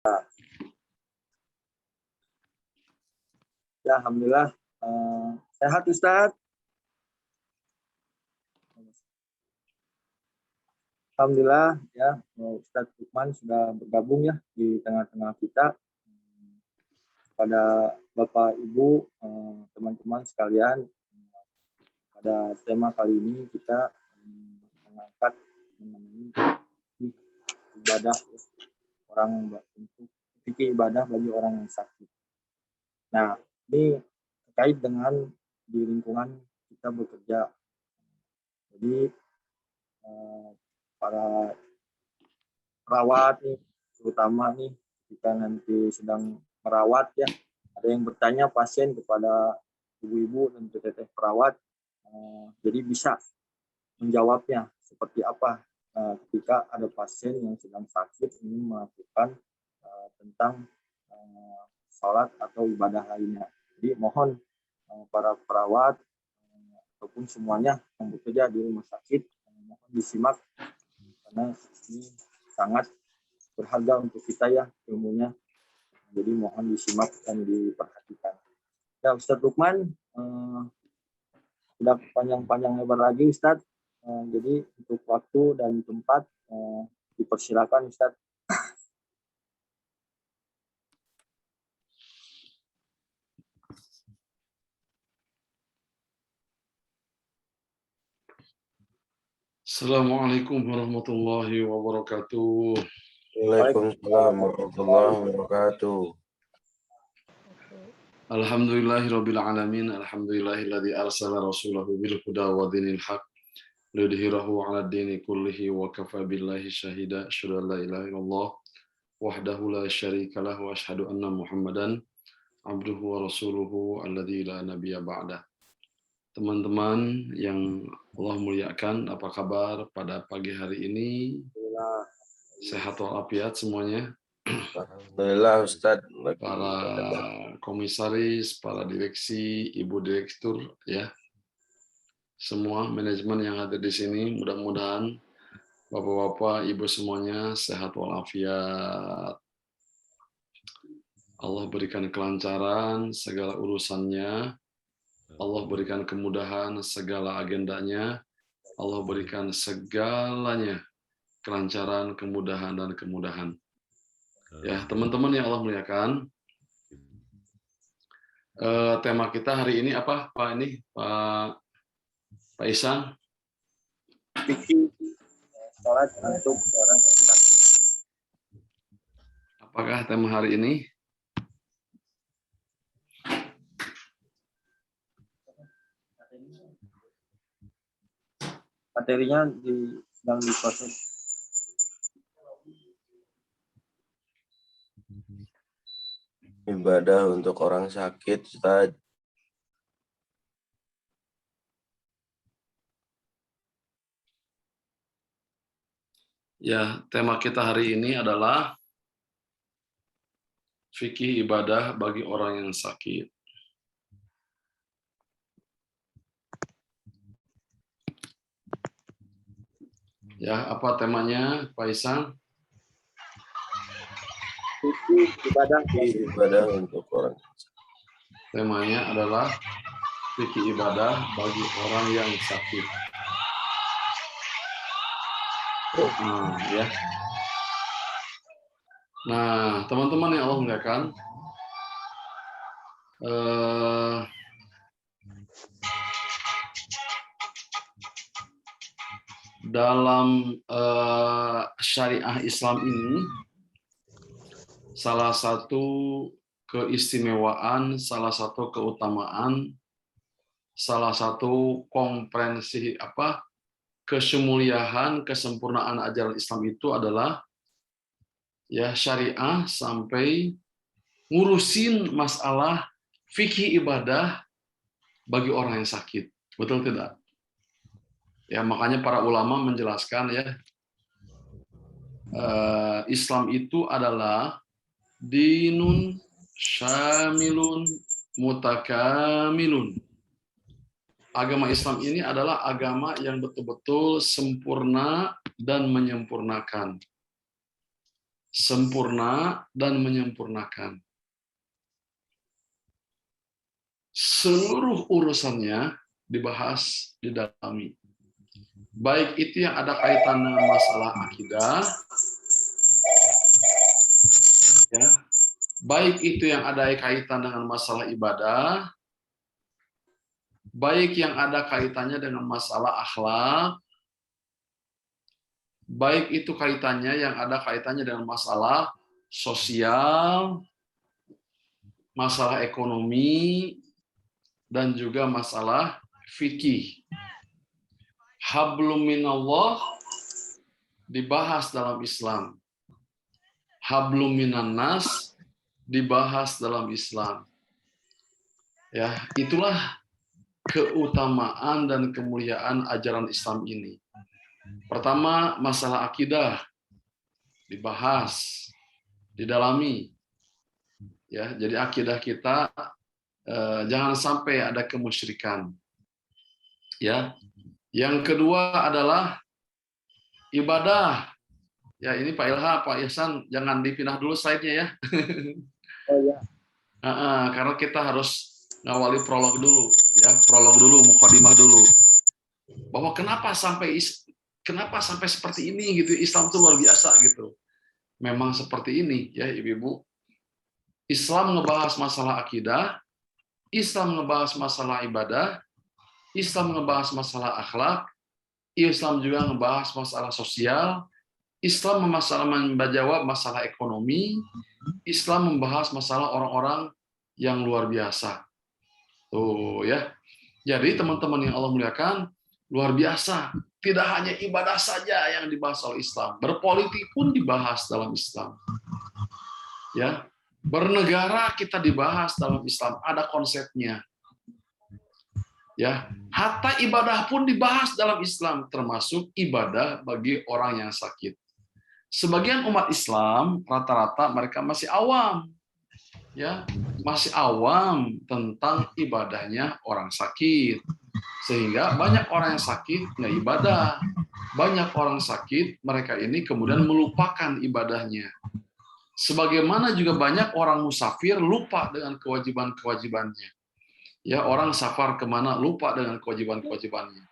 Ya, alhamdulillah sehat Ustadz. Alhamdulillah ya, Ustadz Lukman sudah bergabung ya di tengah-tengah kita. Pada Bapak Ibu, teman-teman sekalian, pada tema kali ini kita mengangkat mengenai ibadah orang untuk fikih ibadah bagi orang yang sakit. Nah, ini terkait dengan di lingkungan kita bekerja. Jadi para perawat nih, terutama nih kita nanti sedang merawat ya, ada yang bertanya pasien kepada ibu-ibu dan teteh perawat, jadi bisa menjawabnya seperti apa ketika ada pasien yang sedang sakit ingin melakukan tentang sholat atau ibadah lainnya. Jadi mohon para perawat ataupun semuanya yang bekerja di rumah sakit mohon disimak karena ini sangat berharga untuk kita ya ilmunya. Jadi mohon disimak dan diperhatikan. Ya Ustadz Lukman, sudah panjang-panjang lebar lagi Ustadz. Jadi untuk waktu dan tempat dipersilakan Ustadz. Assalamualaikum warahmatullahi wabarakatuh. Waalaikumsalam warahmatullahi wabarakatuh. Alhamdulillahirabbil alamin. Alhamdulillahilladzi arsala rasulahu bil huda wa dinil haq liyudhhirahu 'ala dini kullihi wa kafa billahi syahida. Asyhadu an la ilaha illallah wahdahu la syarika lahu wa asyhadu anna Muhammadan abduhu wa rasuluhu alladzi la nabiyya ba'da. Teman-teman yang Allah muliakan, apa kabar pada pagi hari ini? Sehat walafiat semuanya? Alhamdulillah Ustadz. Para komisaris, para direksi, ibu direktur, ya, semua manajemen yang ada di sini, mudah-mudahan bapak-bapak, ibu semuanya sehat walafiat. Allah berikan kelancaran segala urusannya, Allah berikan kemudahan segala agendanya, Allah berikan segalanya kelancaran, kemudahan, dan kemudahan. Ya, teman-teman yang Allah muliakan, tema kita hari ini apa, Pak Isan? Fikih sholat untuk orang yang sakit. Apakah tema hari ini? Materinya sedang diproses. Ibadah untuk orang sakit, Ustadz. Ya, tema kita hari ini adalah fikih ibadah bagi orang yang sakit. Ya, apa temanya, Pak Isan? Fikih Ibadah untuk orang sakit. Temanya adalah fikih ibadah bagi orang yang sakit. Ya. Nah, teman-teman yang Allah muliakan, dalam syariah Islam ini, salah satu keistimewaan, salah satu keutamaan, salah satu komprehensi kesemuliaan, kesempurnaan ajaran Islam itu adalah ya syariah sampai ngurusin masalah fikih ibadah bagi orang yang sakit. Betul tidak? Ya, makanya para ulama menjelaskan ya, Islam itu adalah dinun syamilun mutakamilun. Agama Islam ini adalah agama yang betul-betul sempurna dan menyempurnakan. sempurna dan menyempurnakan. Seluruh urusannya dibahas, didalami. Baik itu yang ada kaitan dengan masalah akidah, ya, baik itu yang ada kaitan dengan masalah ibadah, baik yang ada kaitannya dengan masalah akhlak, baik itu kaitannya yang ada kaitannya dengan masalah sosial, masalah ekonomi, dan juga masalah fikih. Hablum minallah dibahas dalam Islam. Hablum minan nas dibahas dalam Islam. Ya, itulah keutamaan dan kemuliaan ajaran Islam ini. Pertama, masalah akidah dibahas, didalami. Ya, jadi akidah kita jangan sampai ada kemusyrikan. Ya. Yang kedua adalah ibadah. Ya, ini Pak Ilha, Pak Ihsan, jangan dipindah dulu slide-nya ya. Oh ya. Karena kita harus ngawali prolog dulu, ya, prolog dulu, mukadimah dulu. Bahwa kenapa sampai seperti ini gitu, Islam itu luar biasa gitu. Memang seperti ini ya, Ibu-ibu. Islam ngebahas masalah akidah, Islam ngebahas masalah ibadah, Islam ngebahas masalah akhlak, Islam juga ngebahas masalah sosial, Islam menjawab masalah ekonomi, Islam membahas masalah orang-orang yang luar biasa. Tuh ya. Jadi teman-teman yang Allah muliakan, luar biasa. Tidak hanya ibadah saja yang dibahas oleh Islam, berpolitik pun dibahas dalam Islam. Ya. Bernegara kita dibahas dalam Islam, ada konsepnya. Ya, hatta ibadah pun dibahas dalam Islam, termasuk ibadah bagi orang yang sakit. Sebagian umat Islam rata-rata mereka masih awam, ya, masih awam tentang ibadahnya orang sakit, sehingga banyak orang yang sakit nggak ibadah, banyak orang sakit mereka ini kemudian melupakan ibadahnya. Sebagaimana juga banyak orang musafir lupa dengan kewajiban-kewajibannya. Ya, orang safar kemana lupa dengan kewajiban-kewajibannya.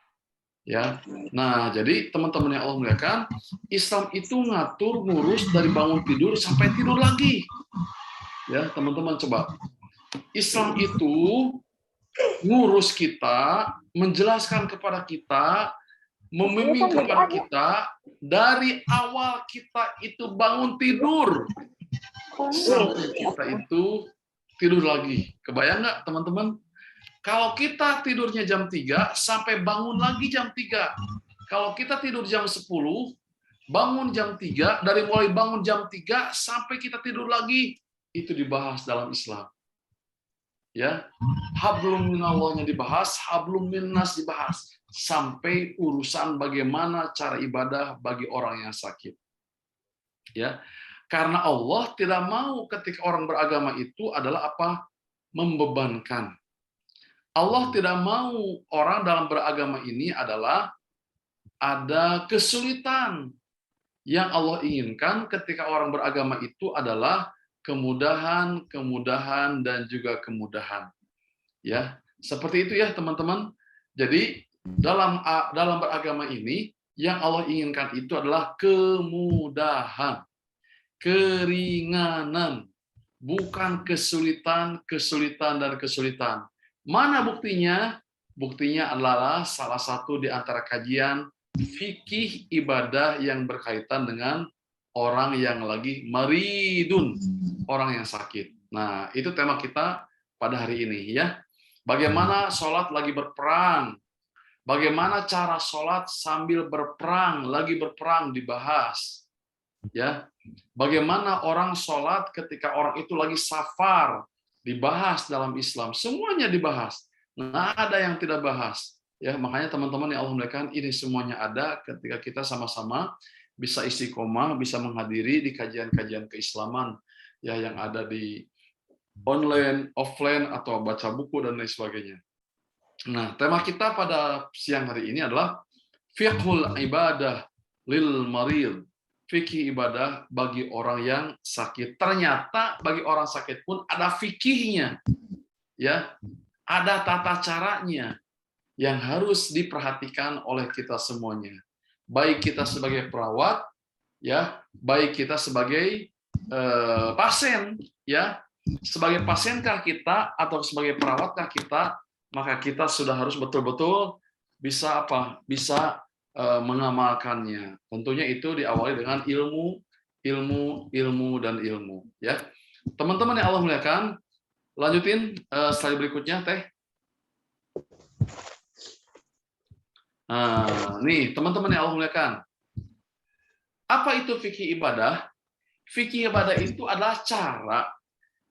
Ya, nah jadi teman-teman yang Allah muliakan, Islam itu ngatur ngurus dari bangun tidur sampai tidur lagi. Ya, teman-teman coba. Islam itu ngurus kita, menjelaskan kepada kita, membimbing kepada kita dari awal kita itu bangun tidur sampai kita itu tidur lagi. Kebayang nggak teman-teman? Kalau kita tidurnya jam 3 sampai bangun lagi jam 3. Kalau kita tidur jam 10, bangun jam 3, dari mulai bangun jam 3 sampai kita tidur lagi, itu dibahas dalam Islam. Ya, hablum minallahnya dibahas, hablum minnas dibahas, sampai urusan bagaimana cara ibadah bagi orang yang sakit. Ya, karena Allah tidak mau ketika orang beragama itu adalah apa? Membebankan. Allah tidak mau orang dalam beragama ini adalah ada kesulitan. Yang Allah inginkan ketika orang beragama itu adalah kemudahan, kemudahan, dan juga kemudahan. Ya, seperti itu ya teman-teman. Jadi dalam beragama ini yang Allah inginkan itu adalah kemudahan, keringanan, bukan kesulitan, dan kesulitan. Mana buktinya? Buktinya adalah salah satu di antara kajian fikih ibadah yang berkaitan dengan orang yang lagi maridun, orang yang sakit. Nah, itu tema kita pada hari ini ya. Bagaimana sholat lagi berperang? Bagaimana cara sholat sambil berperang, lagi berperang dibahas. Ya. Bagaimana orang sholat ketika orang itu lagi safar, dibahas dalam Islam, semuanya dibahas. Nggak ada yang tidak bahas. Ya, makanya teman-teman yang Allah muliakan, ini semuanya ada ketika kita sama-sama bisa istiqomah, bisa menghadiri di kajian-kajian keislaman ya yang ada di online, offline, atau baca buku dan lain sebagainya. Nah, tema kita pada siang hari ini adalah fiqhul ibadah lil marid. fikih ibadah bagi orang yang sakit. Ternyata bagi orang sakit pun ada fikihnya, ya, ada tata caranya yang harus diperhatikan oleh kita semuanya. Baik kita sebagai perawat, ya, baik kita sebagai pasien, ya, sebagai pasienkah kita atau sebagai perawatkah kita, maka kita sudah harus betul-betul bisa apa? Bisa mengamalkannya. Tentunya itu diawali dengan ilmu, dan ilmu. Ya, teman-teman yang Allah muliakan, lanjutin slide berikutnya, Teh. Nah, nih, teman-teman yang Allah muliakan. Apa itu fikih ibadah? Fikih ibadah itu adalah cara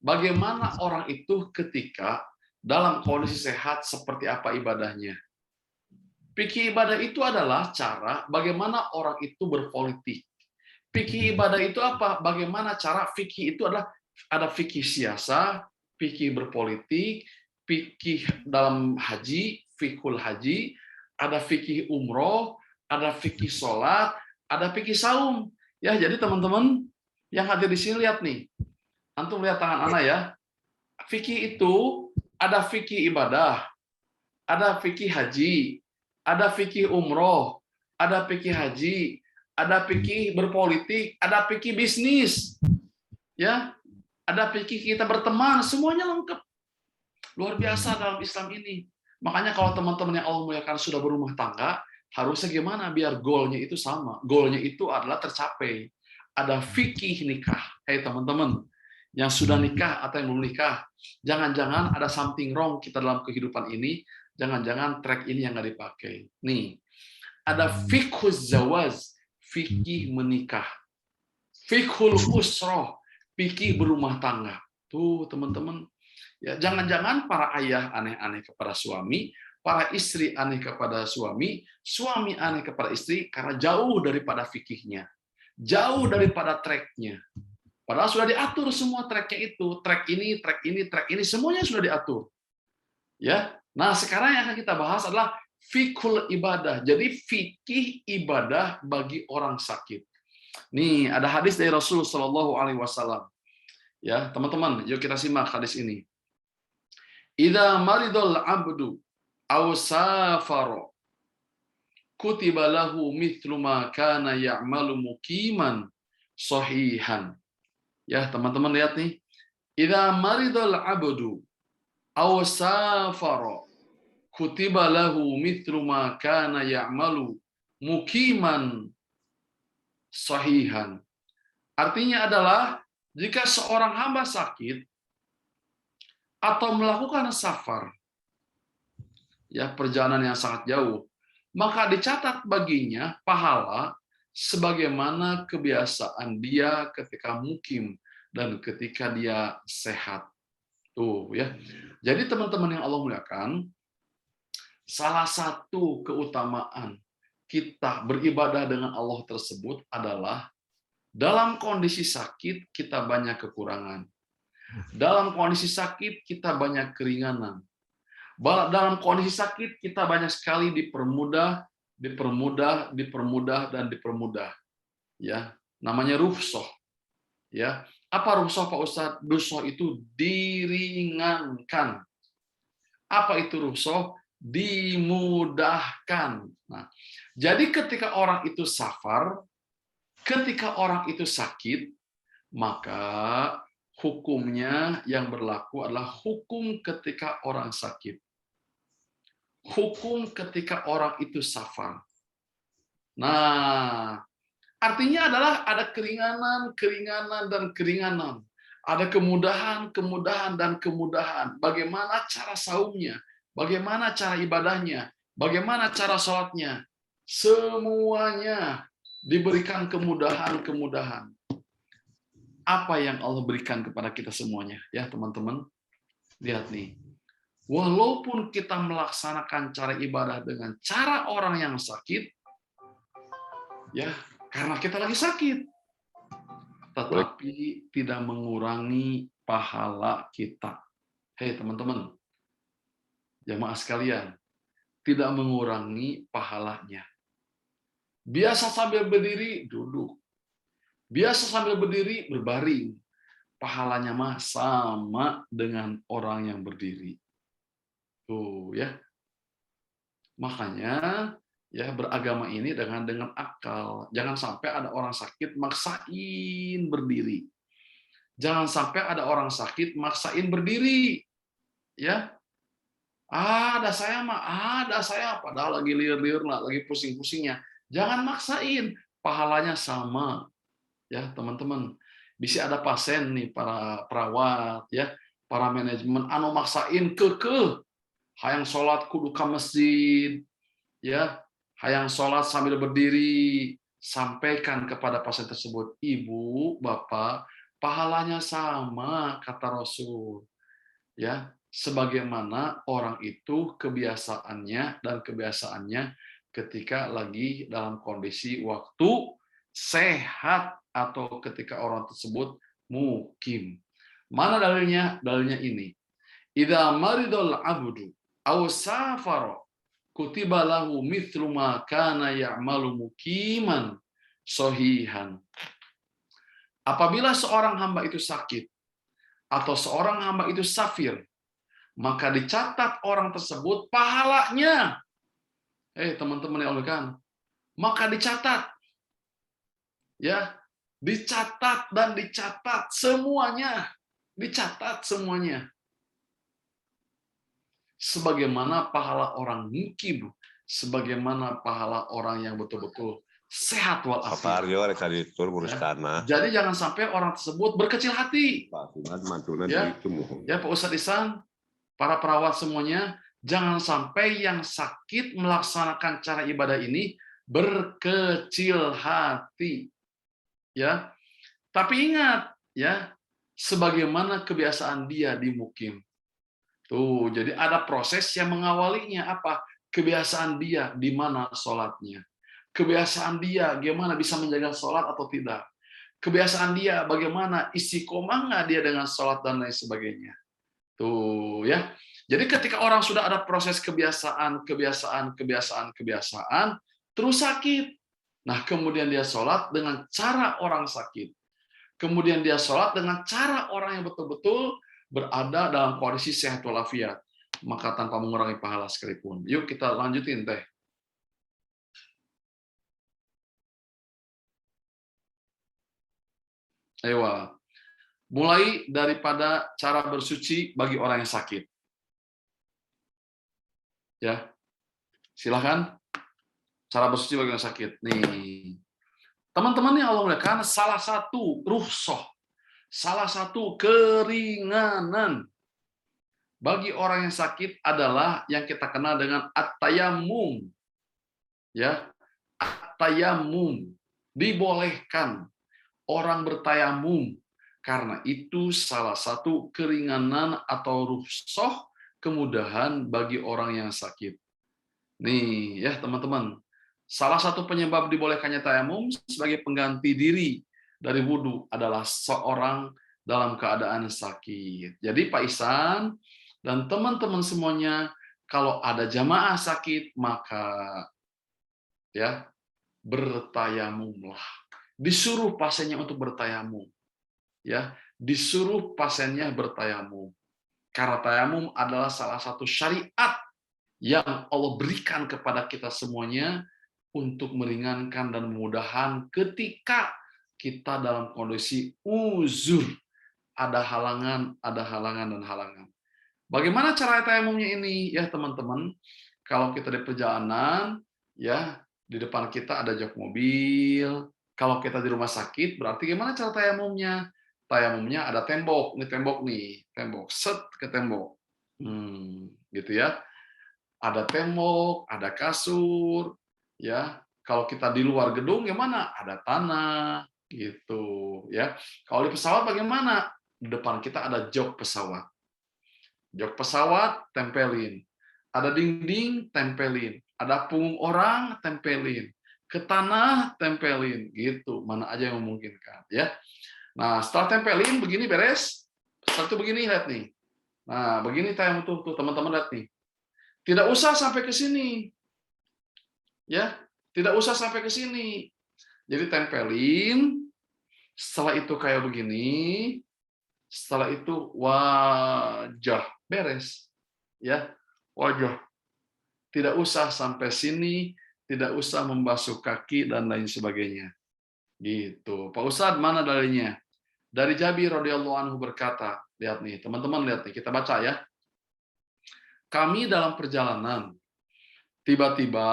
bagaimana orang itu ketika dalam kondisi sehat seperti apa ibadahnya. Fikih ibadah itu adalah cara bagaimana orang itu berpolitik. Fikih ibadah itu apa? Bagaimana cara fikih itu adalah ada fikih siasa, fikih berpolitik, fikih dalam haji, fikul haji, ada fikih umroh, ada fikih sholat, ada fikih saum. Ya, jadi teman-teman yang hadir di sini lihat nih. Antum lihat tangan anak ya. Fikih itu ada fikih ibadah, ada fikih haji, ada fikih umroh, ada fikih haji, ada fikih berpolitik, ada fikih bisnis. Ya, ada fikih kita berteman, semuanya lengkap. Luar biasa dalam Islam ini. Makanya kalau teman-teman yang Allah muliakan sudah berumah tangga, harusnya gimana biar goalnya itu sama. Goalnya itu adalah tercapai. Ada fikih nikah. Hei teman-teman, yang sudah nikah atau yang belum nikah, jangan-jangan ada something wrong kita dalam kehidupan ini, jangan-jangan track ini yang nggak dipakai. Nih, ada fikhuz zawaz, fikih menikah. Fikhul usroh, fikih berumah tangga. Tuh teman-teman, ya jangan-jangan para ayah aneh-aneh kepada suami, para istri aneh kepada suami, suami aneh kepada istri karena jauh daripada fikihnya, jauh daripada tracknya. Padahal sudah diatur semua tracknya itu, track ini, track ini, track ini, semuanya sudah diatur. Ya, nah sekarang yang akan kita bahas adalah fikul ibadah. Jadi fikih ibadah bagi orang sakit. Nih ada hadis dari Rasul Shallallahu Alaihi Wasallam. Ya teman-teman, yuk kita simak hadis ini. Idza maridul abdu aw safara kutiba lahu mithlu ma kana ya'malu muqiman sahihan. Ya, teman-teman lihat nih. Idza maridul abdu aw safara kutiba lahu mithlu ma kana ya'malu muqiman sahihan. Artinya adalah jika seorang hamba sakit atau melakukan safar, ya perjalanan yang sangat jauh, maka dicatat baginya pahala sebagaimana kebiasaan dia ketika mukim dan ketika dia sehat. Tuh ya. Jadi teman-teman yang Allah muliakan, salah satu keutamaan kita beribadah dengan Allah tersebut adalah dalam kondisi sakit kita banyak kekurangan. Dalam kondisi sakit kita banyak keringanan. Dalam kondisi sakit kita banyak sekali dipermudah, dan dipermudah. Ya, namanya rukhsah. Ya, apa rukhsah Pak Ustadz? Rukhsah itu diringankan. Apa itu rukhsah? Dimudahkan. Nah, jadi ketika orang itu safar, ketika orang itu sakit, maka hukumnya yang berlaku adalah hukum ketika orang sakit. Hukum ketika orang itu safar. Nah, artinya adalah ada keringanan, dan keringanan. Ada kemudahan, dan kemudahan. Bagaimana cara saumnya? Bagaimana cara ibadahnya? Bagaimana cara sholatnya? Semuanya diberikan kemudahan. Apa yang Allah berikan kepada kita semuanya? Ya teman-teman, lihat nih. Walaupun kita melaksanakan cara ibadah dengan cara orang yang sakit, ya karena kita lagi sakit, tetapi tidak mengurangi pahala kita. Hei teman-teman, jamaah sekalian, tidak mengurangi pahalanya. Biasa sambil berdiri, duduk. Biasa sambil berdiri, berbaring. Pahalanya mah sama dengan orang yang berdiri. Tuh ya. Makanya ya beragama ini dengan akal. Jangan sampai ada orang sakit maksain berdiri. Jangan sampai ada orang sakit maksain berdiri. Ya. Ada saya mah, ada saya padahal lagi liur-liur lah, lagi pusing-pusingnya. Jangan maksain, pahalanya sama. Ya, teman-teman. Bisa ada pasien nih para perawat ya, para manajemen anu maksain kekeh hayang sholat kudu ka masjid ya, hayang sholat sambil berdiri, sampaikan kepada pasien tersebut, ibu, bapak, pahalanya sama kata Rasul ya, sebagaimana orang itu kebiasaannya ketika lagi dalam kondisi waktu sehat atau ketika orang tersebut mukim. Mana dalilnya? Dalilnya ini. Idza maridul abdu aw safara kutiba lahu mithlu ma kana ya'malu mukiman sahihan. Apabila seorang hamba itu sakit atau seorang hamba itu safir, maka dicatat orang tersebut pahalanya. Teman-teman yang Allah, maka dicatat. Ya, dicatat dan dicatat semuanya. Dicatat semuanya. Sebagaimana pahala orang mukim, sebagaimana pahala orang yang betul-betul sehat walafiat. Jadi jangan sampai orang tersebut berkecil hati. Ya Pak Ustadz Isan, para perawat semuanya, jangan sampai yang sakit melaksanakan cara ibadah ini berkecil hati. Ya. Tapi ingat ya, sebagaimana kebiasaan dia di mukim. Tuh, jadi ada proses yang mengawalinya apa? Kebiasaan dia di mana sholatnya. Kebiasaan dia gimana bisa menjaga sholat atau tidak. Kebiasaan dia bagaimana istiqomah nggak dia dengan sholat dan lain sebagainya. Tuh ya. Jadi ketika orang sudah ada proses kebiasaan, terus sakit. Nah, kemudian dia sholat dengan cara orang sakit. Kemudian dia sholat dengan cara orang yang betul-betul berada dalam kondisi sehat walafiat, maka tanpa mengurangi pahala sekalipun. Yuk kita lanjutin teh. Ayo, mulai daripada cara bersuci bagi orang yang sakit. Ya, silakan. Cara bersuci bagi orang yang sakit. Nih, teman-teman yang Allah muliakan, salah satu rukhsah, salah satu keringanan bagi orang yang sakit adalah yang kita kenal dengan at-tayammum. Ya, at-tayammum. Dibolehkan orang bertayamum karena itu salah satu keringanan atau rukhsah kemudahan bagi orang yang sakit. Nih, ya teman-teman. Salah satu penyebab dibolehkannya tayamum sebagai pengganti diri dari wudhu adalah seorang dalam keadaan sakit. Jadi Pak Ihsan dan teman-teman semuanya, kalau ada jamaah sakit, maka ya bertayamumlah. Disuruh pasiennya untuk bertayamum. Ya, disuruh pasiennya bertayamum. Karena tayamum adalah salah satu syariat yang Allah berikan kepada kita semuanya untuk meringankan dan memudahkan ketika kita dalam kondisi uzur, ada halangan dan halangan. Bagaimana cara tayamumnya ini ya teman-teman? Kalau kita di perjalanan ya, di depan kita ada jok mobil. Kalau kita di rumah sakit berarti gimana cara tayamumnya? Tayamumnya ada tembok, tembok set ke tembok. Gitu ya. Ada tembok, ada kasur, ya. Kalau kita di luar gedung gimana? Ada tanah, gitu, ya. Kalau di pesawat bagaimana? Di depan kita ada jok pesawat. Jok pesawat tempelin. Ada dinding tempelin. Ada punggung orang tempelin. Ke tanah tempelin, gitu. Mana aja yang memungkinkan, ya. Nah, setelah tempelin begini beres. Setelah itu begini lihat nih. Nah, begini tayang tuh teman-teman lihat nih. Tidak usah sampai ke sini. Ya, tidak usah sampai ke sini. Jadi tempelin, Setelah itu kayak begini, setelah itu wajah beres, ya wajah. Tidak usah sampai sini, tidak usah membasuh kaki dan lain sebagainya. Gitu. Pak Ustadz, mana dalilnya? Dari Jabir radhiyallahu anhu berkata, lihat nih, teman-teman lihat nih, kita baca ya. Kami dalam perjalanan, tiba-tiba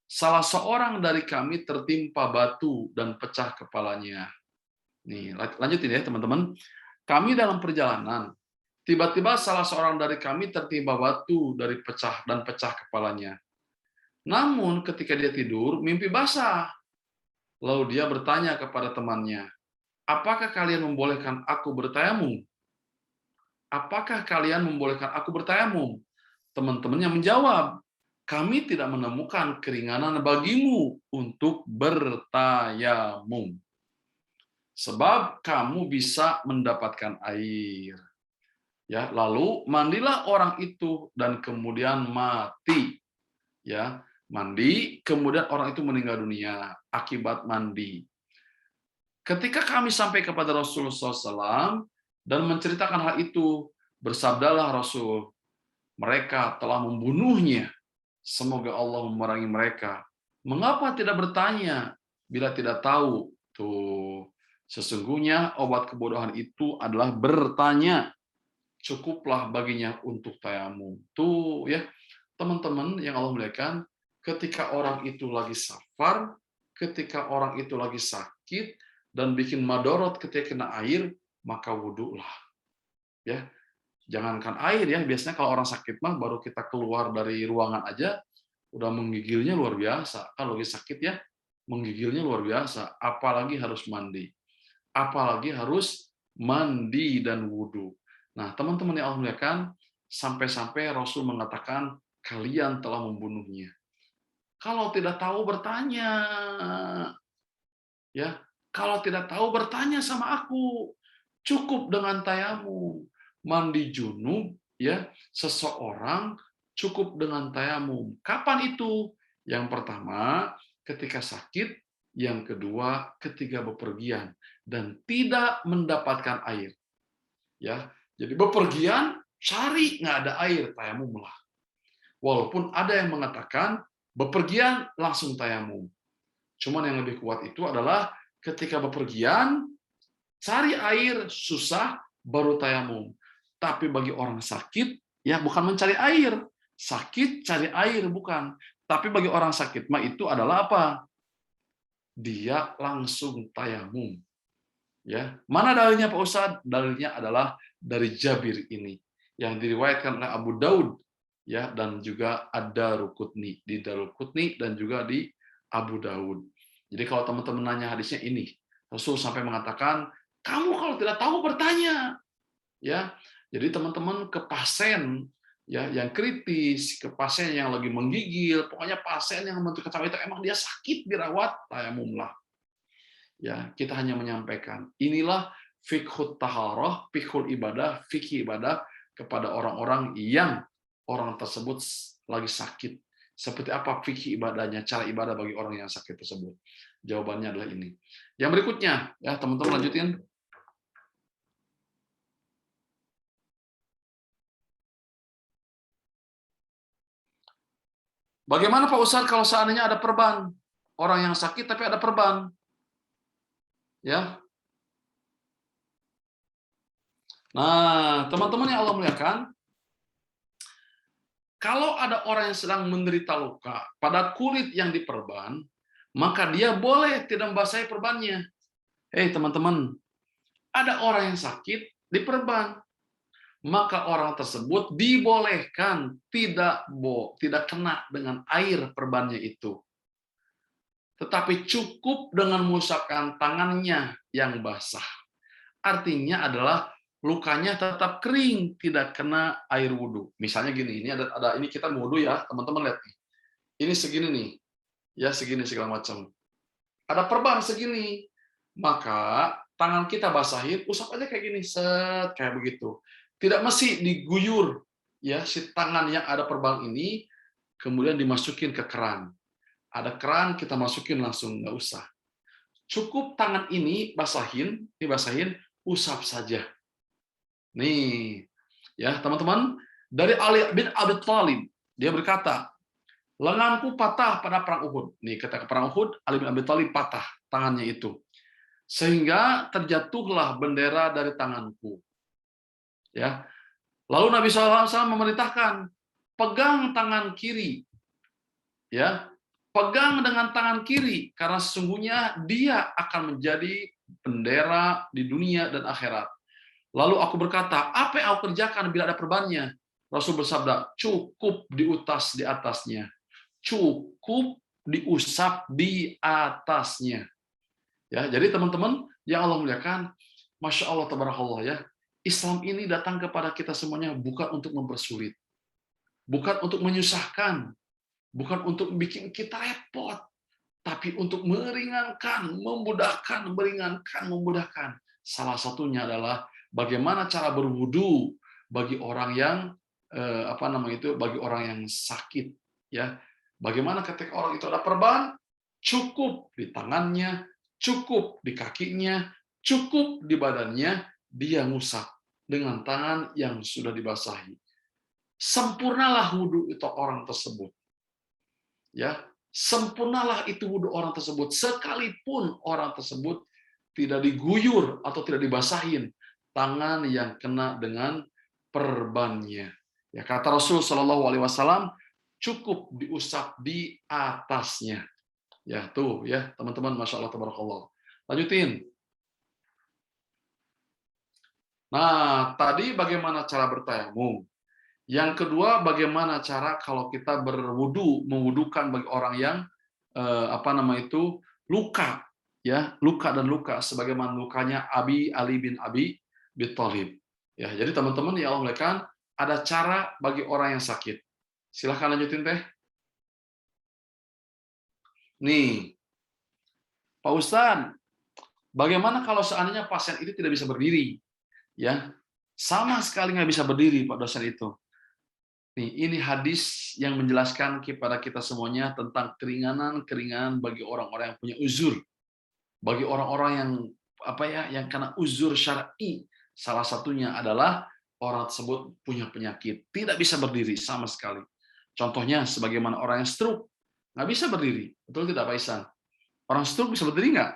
salah seorang dari kami tertimpa batu dan pecah kepalanya. Nih, lanjutin ya teman-teman. Kami dalam perjalanan, tiba-tiba salah seorang dari kami tertimpa batu dari pecah kepalanya. Namun ketika dia tidur, mimpi basah. Lalu dia bertanya kepada temannya, apakah kalian membolehkan aku bertayamum? Apakah kalian membolehkan aku bertayamum? Teman-temannya menjawab, kami tidak menemukan keringanan bagimu untuk bertayamum. Sebab kamu bisa mendapatkan air. Ya, lalu mandilah orang itu dan kemudian mati. Ya, mandi, kemudian orang itu meninggal dunia akibat mandi. Ketika kami sampai kepada Rasulullah SAW dan menceritakan hal itu, bersabdalah Rasul, mereka telah membunuhnya. Semoga Allah memerangi mereka. Mengapa tidak bertanya bila tidak tahu? Tuh, sesungguhnya obat kebodohan itu adalah bertanya. Cukuplah baginya untuk tayamum. Tuh ya, teman-teman yang Allah muliakan, ketika orang itu lagi safar, ketika orang itu lagi sakit dan bikin madorot ketika kena air, maka wudhulah. Ya, jangankan air ya, biasanya kalau orang sakit mah baru kita keluar dari ruangan aja udah menggigilnya luar biasa. Kalau lagi sakit ya, menggigilnya luar biasa, apalagi harus mandi. Apalagi harus mandi dan wudhu. Nah, teman-teman yang Allah muliakan, sampai-sampai Rasul mengatakan kalian telah membunuhnya. Kalau tidak tahu bertanya. Ya, kalau tidak tahu bertanya sama aku. Cukup dengan tayamum. Mandi junub ya, seseorang cukup dengan tayamum. Kapan itu? Yang pertama, ketika sakit, yang kedua, ketika bepergian dan tidak mendapatkan air. Ya, jadi bepergian cari nggak ada air, tayamumlah. Walaupun ada yang mengatakan bepergian langsung tayamum. Cuman yang lebih kuat itu adalah ketika bepergian cari air susah baru tayamum. Tapi bagi orang sakit ya bukan mencari air, sakit cari air bukan. Tapi bagi orang sakit mah itu adalah apa? Dia langsung tayamum. Ya, mana dalilnya Pak Ustadz? Dalilnya adalah dari Jabir ini yang diriwayatkan oleh Abu Daud ya dan juga Ad-Daruqutni di Daruqutni dan juga di Abu Daud. Jadi kalau teman-teman nanya hadisnya ini, Rasul sampai mengatakan, kamu kalau tidak tahu bertanya. Ya. Jadi teman-teman ke pasien ya yang kritis, ke pasien yang lagi menggigil, pokoknya pasien yang membentuk kecemasan itu emang dia sakit dirawat, tayamumlah. Ya, kita hanya menyampaikan inilah fiqhut taharah, fiqhul ibadah, fikih ibadah kepada orang-orang yang orang tersebut lagi sakit. Seperti apa fikih ibadahnya, cara ibadah bagi orang yang sakit tersebut? Jawabannya adalah ini. Yang berikutnya, ya teman-teman lanjutin. Bagaimana Pak Ustadz kalau seandainya ada perban? Orang yang sakit tapi ada perban. Ya. Nah, teman-teman yang Allah muliakan, kalau ada orang yang sedang menderita luka pada kulit yang diperban, maka dia boleh tidak membasahi perbannya. Hei teman-teman, ada orang yang sakit diperban, maka orang tersebut dibolehkan tidak kena dengan air perbannya itu. Tetapi cukup dengan mengusapkan tangannya yang basah. Artinya adalah lukanya tetap kering, tidak kena air wudhu. Misalnya gini, ini ada ini kita wudhu ya, teman-teman lihat nih. Ini segini nih, ya segini segala macam. Ada perban segini, maka tangan kita basahin, usap aja kayak gini, set kayak begitu. Tidak mesti diguyur, ya si tangan yang ada perban ini, kemudian dimasukin ke keran. Ada keran kita masukin langsung, nggak usah. cukup tangan ini dibasahin, usap saja. Nih, ya teman-teman, dari Ali bin Abi Thalib, dia berkata, lenganku patah pada perang Uhud. Nih, ketika perang Uhud, Ali bin Abi Thalib patah tangannya itu. Sehingga terjatuhlah bendera dari tanganku. Ya. Lalu Nabi SAW memerintahkan, pegang tangan kiri. Ya. Pegang dengan tangan kiri, karena sesungguhnya dia akan menjadi bendera di dunia dan akhirat. Lalu aku berkata, apa yang aku kerjakan bila ada perbannya? Rasul bersabda, cukup diutas di atasnya. Cukup diusap di atasnya. Ya, jadi teman-teman yang Allah muliakan, Masya Allah, tabarakallah ya. Islam ini datang kepada kita semuanya bukan untuk mempersulit, bukan untuk menyusahkan, bukan untuk bikin kita repot, tapi untuk meringankan, memudahkan. Salah satunya adalah bagaimana cara berwudu bagi orang yang bagi orang yang sakit, ya. Bagaimana ketika orang itu ada perban, cukup di tangannya, cukup di kakinya, cukup di badannya, dia ngusap dengan tangan yang sudah dibasahi. Sempurnalah wudu itu orang tersebut. Ya, sempurnalah itu wudu orang tersebut, sekalipun orang tersebut tidak diguyur atau tidak dibasahin tangan yang kena dengan perbannya. Ya, kata Rasul Shallallahu Alaihi Wasallam, cukup diusap di atasnya. Ya, tuh ya teman-teman, Masya Allah, tabarakallah. Lanjutin. Nah, tadi bagaimana cara bertayamum? Yang kedua, bagaimana cara kalau kita berwudu, mewudukan bagi orang yang luka, ya, luka dan luka, sebagaimana lukanya Ali bin Abi Thalib. Ya, jadi teman-teman ya Allah muliakan, ada cara bagi orang yang sakit. Silahkan lanjutin teh. Nih, Pak Ustadz, bagaimana kalau seandainya pasien itu tidak bisa berdiri? Ya, sama sekali nggak bisa berdiri, Pak dosen itu. Nih, ini hadis yang menjelaskan kepada kita semuanya tentang keringanan bagi orang-orang yang punya uzur, bagi orang-orang yang kena uzur syar'i. Salah satunya adalah orang tersebut punya penyakit, tidak bisa berdiri sama sekali. Contohnya, sebagaimana orang yang stroke, nggak bisa berdiri, betul tidak Pak Isan? Orang stroke bisa berdiri nggak?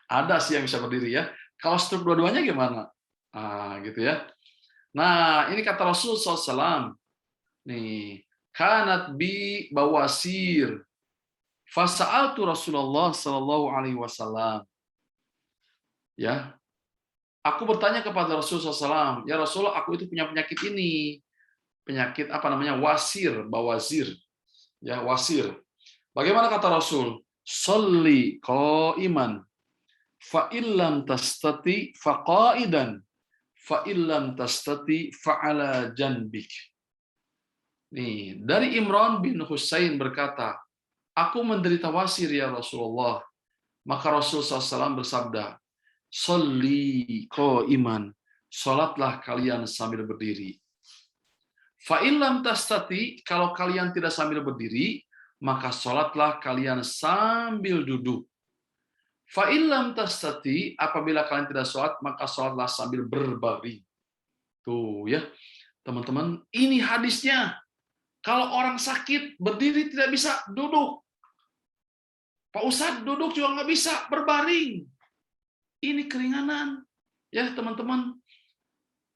Ada sih yang bisa berdiri ya. Kalau stroke dua-duanya gimana? Gitu ya. Nah, ini kata Rasul SAW. Nih, kanat bi bawasir. Fasa'altu Rasulullah sallallahu alaihi wasallam. Ya. Aku bertanya kepada Rasulullah SAW, ya Rasulullah, aku itu punya penyakit ini. Penyakit wasir, bawasir. Ya, wasir. Bagaimana kata Rasul? Sholli qa'iman. Fa illam tastati fa qa'idan. Fa illam tastati fa ala janbik. Nih, dari Imran bin Husain berkata, aku menderita wasir ya Rasulullah. Maka Rasulullah SAW bersabda, Sholli qa'iman, salatlah kalian sambil berdiri. Fa illam tastati, kalau kalian tidak sambil berdiri, maka salatlah kalian sambil duduk. Fa illam tastati, apabila kalian tidak salat, maka salatlah sambil berbaring. Tuh ya, teman-teman, ini hadisnya. Kalau orang sakit, berdiri tidak bisa, duduk. Pak Ustadz, duduk juga nggak bisa, berbaring. Ini keringanan. Ya, teman-teman.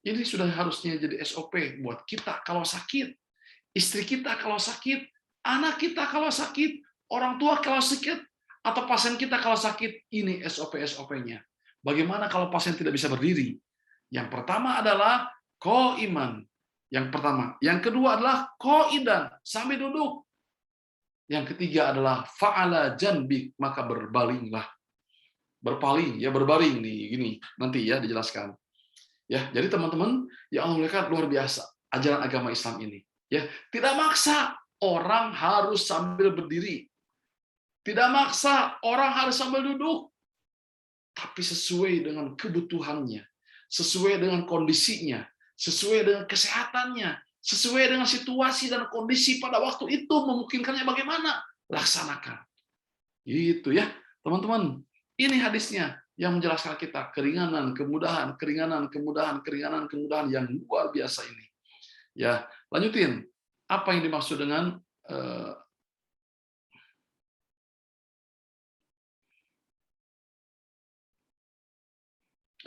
Ini sudah harusnya jadi SOP buat kita kalau sakit. Istri kita kalau sakit, anak kita kalau sakit, orang tua kalau sakit, atau pasien kita kalau sakit, ini SOP-SOP-nya. Bagaimana kalau pasien tidak bisa berdiri? Yang pertama adalah qa'iman. Yang pertama. Yang kedua adalah qa'idan, sambil duduk. Yang ketiga adalah fa'ala janbik, maka berbalinglah. Berpaling, ya berbaring nih, gini. Nanti ya dijelaskan. Ya, jadi teman-teman, ya Allah muliakan, luar biasa ajaran agama Islam ini. Ya, tidak maksa orang harus sambil berdiri. Tidak maksa orang harus sambil duduk. Tapi sesuai dengan kebutuhannya, sesuai dengan kondisinya, sesuai dengan kesehatannya, sesuai dengan situasi dan kondisi pada waktu itu memungkinkannya bagaimana, laksanakan. Gitu ya, teman-teman. Ini hadisnya yang menjelaskan kita keringanan, kemudahan, keringanan, kemudahan, keringanan, kemudahan yang luar biasa ini. Ya, lanjutin. Apa yang dimaksud dengan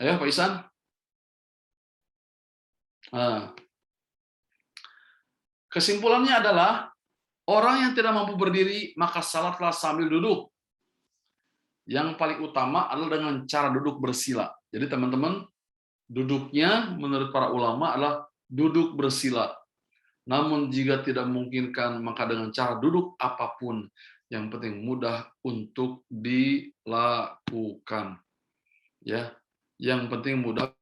ayo Pak Isan? Nah, kesimpulannya adalah orang yang tidak mampu berdiri maka salatlah sambil duduk. Yang paling utama adalah dengan cara duduk bersila. Jadi teman-teman, duduknya menurut para ulama adalah duduk bersila. Namun jika tidak memungkinkan maka dengan cara duduk apapun yang penting mudah untuk dilakukan. Ya, yang penting mudah.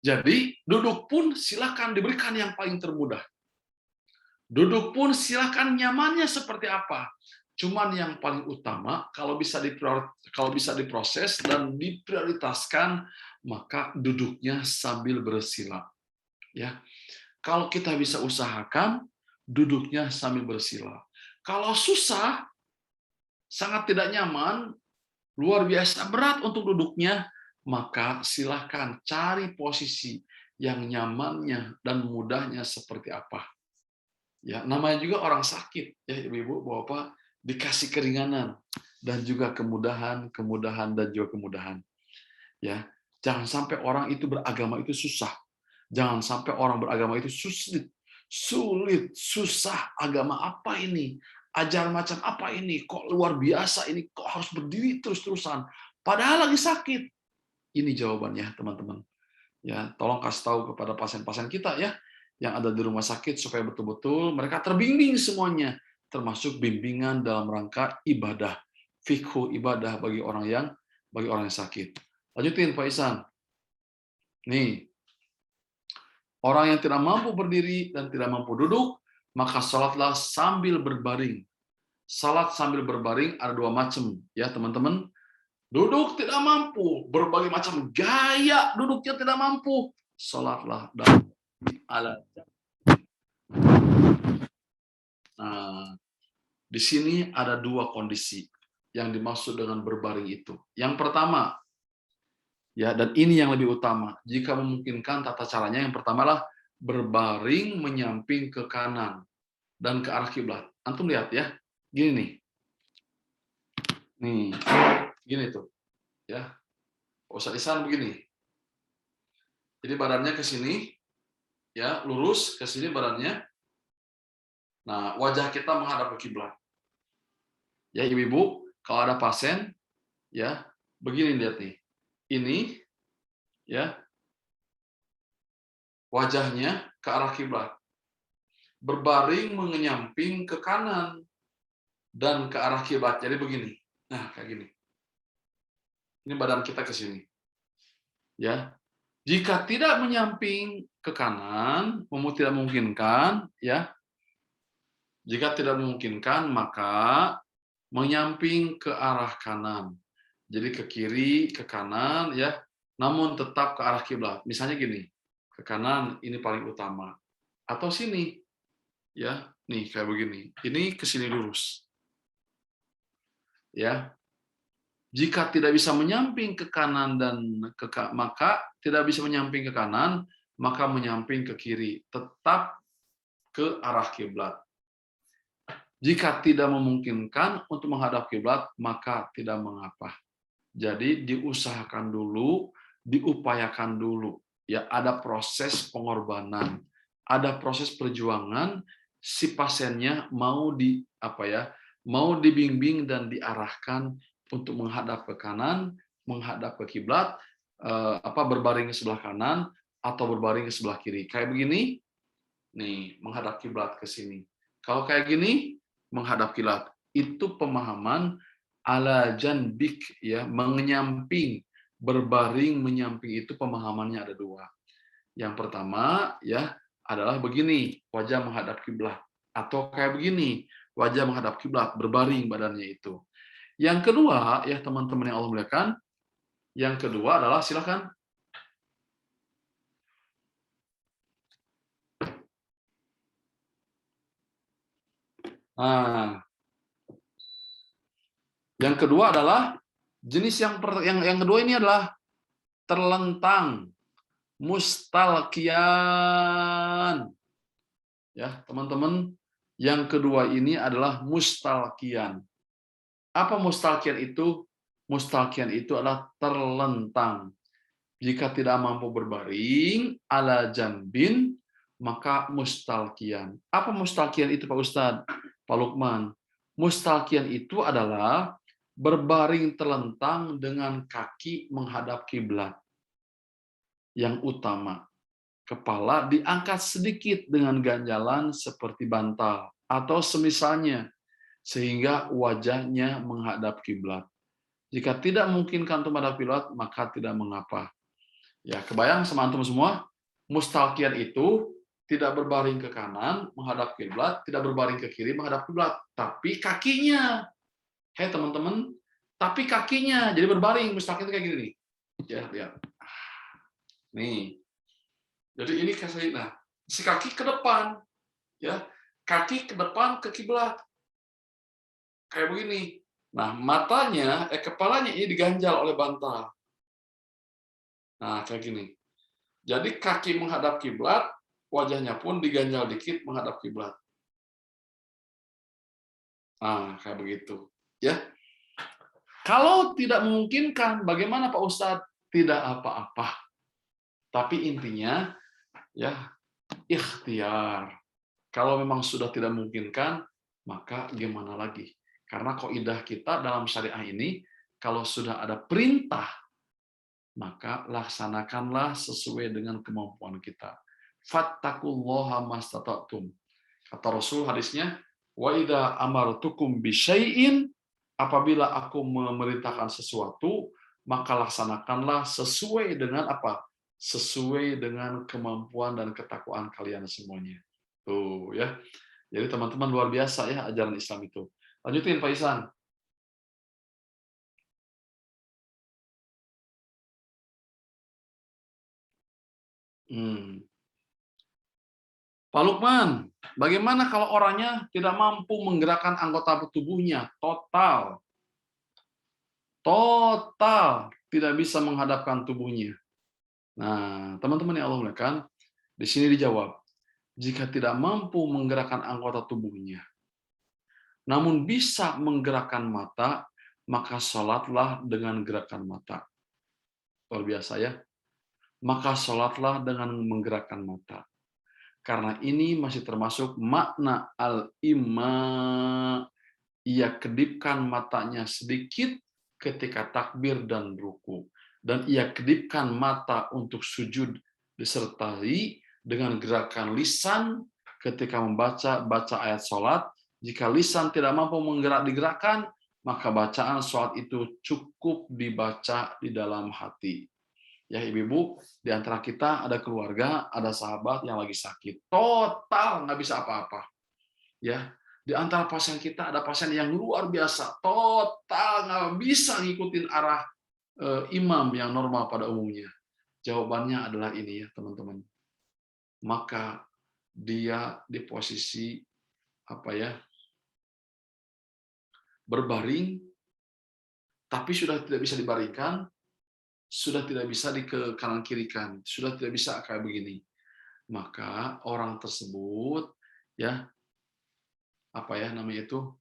Jadi, duduk pun silakan diberikan yang paling termudah. Duduk pun silakan nyamannya seperti apa. Cuman yang paling utama kalau bisa diproses dan diprioritaskan maka duduknya sambil bersila. Ya. Kalau kita bisa usahakan duduknya sambil bersila. Kalau susah, sangat tidak nyaman, luar biasa berat untuk duduknya, maka silahkan cari posisi yang nyamannya dan mudahnya seperti apa. Ya, namanya juga orang sakit, ya Ibu-ibu, Bapak, dikasih keringanan dan juga kemudahan dan juga kemudahan. Ya, jangan sampai orang itu beragama itu susah. Jangan sampai orang beragama itu sulit, susah. Agama apa ini? Ajaran macam apa ini? Kok luar biasa ini? Kok harus berdiri terus-terusan? Padahal lagi sakit. Ini jawabannya, teman-teman. Ya, tolong kasih tahu kepada pasien-pasien kita ya, yang ada di rumah sakit supaya betul-betul mereka terbimbing semuanya, termasuk bimbingan dalam rangka ibadah, fikhu ibadah bagi orang yang sakit. Lanjutin Pak Isan. Nih, orang yang tidak mampu berdiri dan tidak mampu duduk, maka salatlah sambil berbaring. Salat sambil berbaring ada dua macam ya teman-teman. Duduk tidak mampu, berbagai macam gaya duduknya tidak mampu. Salatlah dalam alat. Nah, di sini ada dua kondisi yang dimaksud dengan berbaring itu. Yang pertama, ya, dan ini yang lebih utama. Jika memungkinkan tata caranya, yang pertama adalah berbaring menyamping ke kanan dan ke arah kiblat. Antum lihat ya, gini nih. Nih, gini tuh. Ya. Ustaz Ihsan begini. Jadi badannya ke sini, ya, lurus ke sini badannya. Nah, wajah kita menghadap ke kiblat. Ya, Ibu-ibu, kalau ada pasien, ya, begini lihat nih. Ini, ya, wajahnya ke arah kiblat. Berbaring menyamping ke kanan dan ke arah kiblat. Jadi begini. Nah, kayak gini. Ini badan kita ke sini. Ya. Jika tidak menyamping ke kanan, tidak memungkinkan, ya. Jika tidak memungkinkan, maka menyamping ke arah kanan. Jadi ke kiri, ke kanan, ya. Namun tetap ke arah kiblat. Misalnya gini, ke kanan ini paling utama. Atau sini, ya. Nih kayak begini. Ini ke sini lurus. Ya. Jika tidak bisa menyamping ke kanan maka tidak bisa menyamping ke kanan, maka menyamping ke kiri, tetap ke arah kiblat. Jika tidak memungkinkan untuk menghadap kiblat, maka tidak mengapa. Jadi diusahakan dulu, diupayakan dulu. Ya, ada proses pengorbanan, ada proses perjuangan si pasiennya mau mau dibimbing dan diarahkan untuk menghadap ke kanan, menghadap ke kiblat, berbaring ke sebelah kanan atau berbaring ke sebelah kiri. Kayak begini, nih menghadap kiblat ke sini. Kalau kayak gini, menghadap kiblat. Itu pemahaman ala janbik, ya, menyamping, berbaring menyamping, itu pemahamannya ada dua. Yang pertama, ya, adalah begini, wajah menghadap kiblat, atau kayak begini, wajah menghadap kiblat, berbaring badannya itu. Yang kedua, ya teman-teman yang Allah muliakan, yang kedua adalah silakan. Nah, yang kedua adalah jenis yang kedua ini adalah terlentang, mustalqiyan. Ya, teman-teman, yang kedua ini adalah mustalqiyan. Apa mustalqiyan itu? Mustalqiyan itu adalah terlentang. Jika tidak mampu berbaring ala jambin, maka mustalqiyan. Apa mustalqiyan itu, Pak Ustadz? Pak Lukman. Mustalqiyan itu adalah berbaring terlentang dengan kaki menghadap kiblat yang utama. Kepala diangkat sedikit dengan ganjalan seperti bantal atau semisalnya, sehingga wajahnya menghadap kiblat. Jika tidak memungkinkan untuk menghadap kiblat, maka tidak mengapa. Ya, kebayang sama antum semua, mustalqiyan itu tidak berbaring ke kanan menghadap kiblat, tidak berbaring ke kiri menghadap kiblat, tapi kakinya. Hei teman-teman, tapi kakinya jadi berbaring, mustalqiyan itu kayak gini nih. Ya, lihat. Nih. Jadi ini kasih, nah, si kaki ke depan, ya, kaki ke depan ke kiblat, kayak begini. Nah, kepalanya ini diganjal oleh bantal. Nah, kayak gini. Jadi kaki menghadap kiblat, wajahnya pun diganjal dikit menghadap kiblat. Nah, kayak begitu. Ya. Kalau tidak memungkinkan, bagaimana Pak Ustadz? Tidak apa-apa. Tapi intinya, ya, ikhtiar. Kalau memang sudah tidak memungkinkan, maka gimana lagi? Karena kaidah kita dalam syariah ini, kalau sudah ada perintah, maka laksanakanlah sesuai dengan kemampuan kita. Fattaqullaha mastata'tum. Kata Rasul hadisnya, wa idza amartukum bisyai'in, apabila aku memerintahkan sesuatu, maka laksanakanlah sesuai dengan apa? Sesuai dengan kemampuan dan ketakwaan kalian semuanya. Tuh ya. Jadi teman-teman luar biasa ya ajaran Islam itu. Lanjutin Pak Isan. Pak Lukman, bagaimana kalau orangnya tidak mampu menggerakkan anggota tubuhnya total? Total tidak bisa menghadapkan tubuhnya. Nah, teman-teman yang Allah muliakan, di sini dijawab, jika tidak mampu menggerakkan anggota tubuhnya, namun bisa menggerakkan mata, maka sholatlah dengan gerakan mata. Luar biasa ya. Maka sholatlah dengan menggerakkan mata. Karena ini masih termasuk makna al-imma. Ia kedipkan matanya sedikit ketika takbir dan ruku. Dan ia kedipkan mata untuk sujud disertai dengan gerakan lisan ketika baca ayat sholat. Jika lisan tidak mampu digerakkan, maka bacaan sholat itu cukup dibaca di dalam hati. Ya ibu-ibu, di antara kita ada keluarga, ada sahabat yang lagi sakit, total nggak bisa apa-apa. Ya, di antara pasien kita ada pasien yang luar biasa, total nggak bisa ngikutin arah imam yang normal pada umumnya. Jawabannya adalah ini ya teman-teman. Maka dia di posisi apa ya? Berbaring, tapi sudah tidak bisa dibaringkan, sudah tidak bisa di ke kanan kirikan, sudah tidak bisa kayak begini. Maka orang tersebut ya apa ya namanya itu,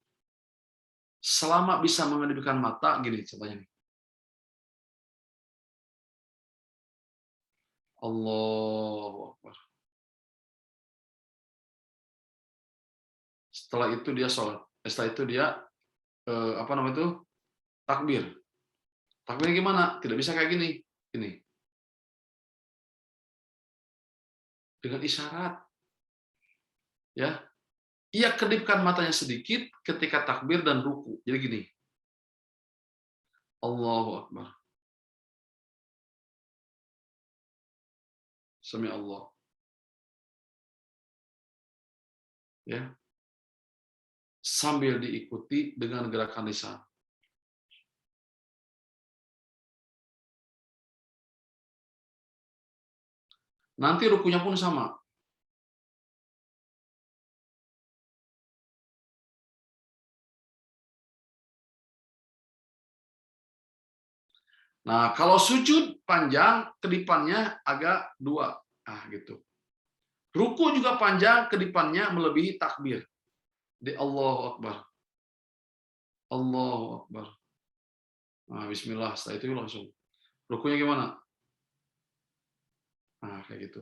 selama bisa mengedipkan mata gini contohnya nih. Allahu Akbar. Setelah itu dia sholat. Setelah itu dia apa namanya itu, takbir. Takbirnya gimana? Tidak bisa kayak gini. Ini dengan isyarat. Ya, ia kedipkan matanya sedikit ketika takbir dan ruku. Jadi gini. Allahu Akbar. Sami Allah. Ya. Sambil diikuti dengan gerakan lisan. Nanti rukunya pun sama. Nah, kalau sujud panjang, kedipannya agak 2. Nah, gitu. Ruku juga panjang, kedipannya melebihi takbir. Di Allahu Akbar. Allahu Akbar. Nah, bismillah, setelah itu langsung. Rukunya gimana? Nah, kayak gitu.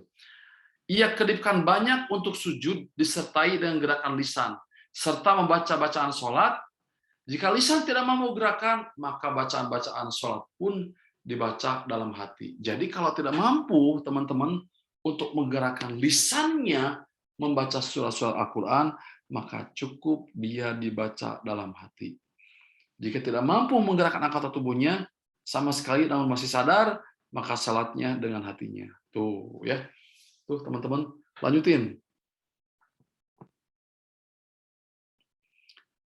Ia kedipkan banyak untuk sujud disertai dengan gerakan lisan, serta membaca bacaan sholat. Jika lisan tidak mampu gerakan, maka bacaan-bacaan sholat pun dibaca dalam hati. Jadi kalau tidak mampu, teman-teman, untuk menggerakkan lisannya, membaca surah-surah Al-Quran, maka cukup dia dibaca dalam hati. Jika tidak mampu menggerakkan anggota tubuhnya, sama sekali namun masih sadar, maka salatnya dengan hatinya. Tuh ya. Tuh teman-teman, lanjutin.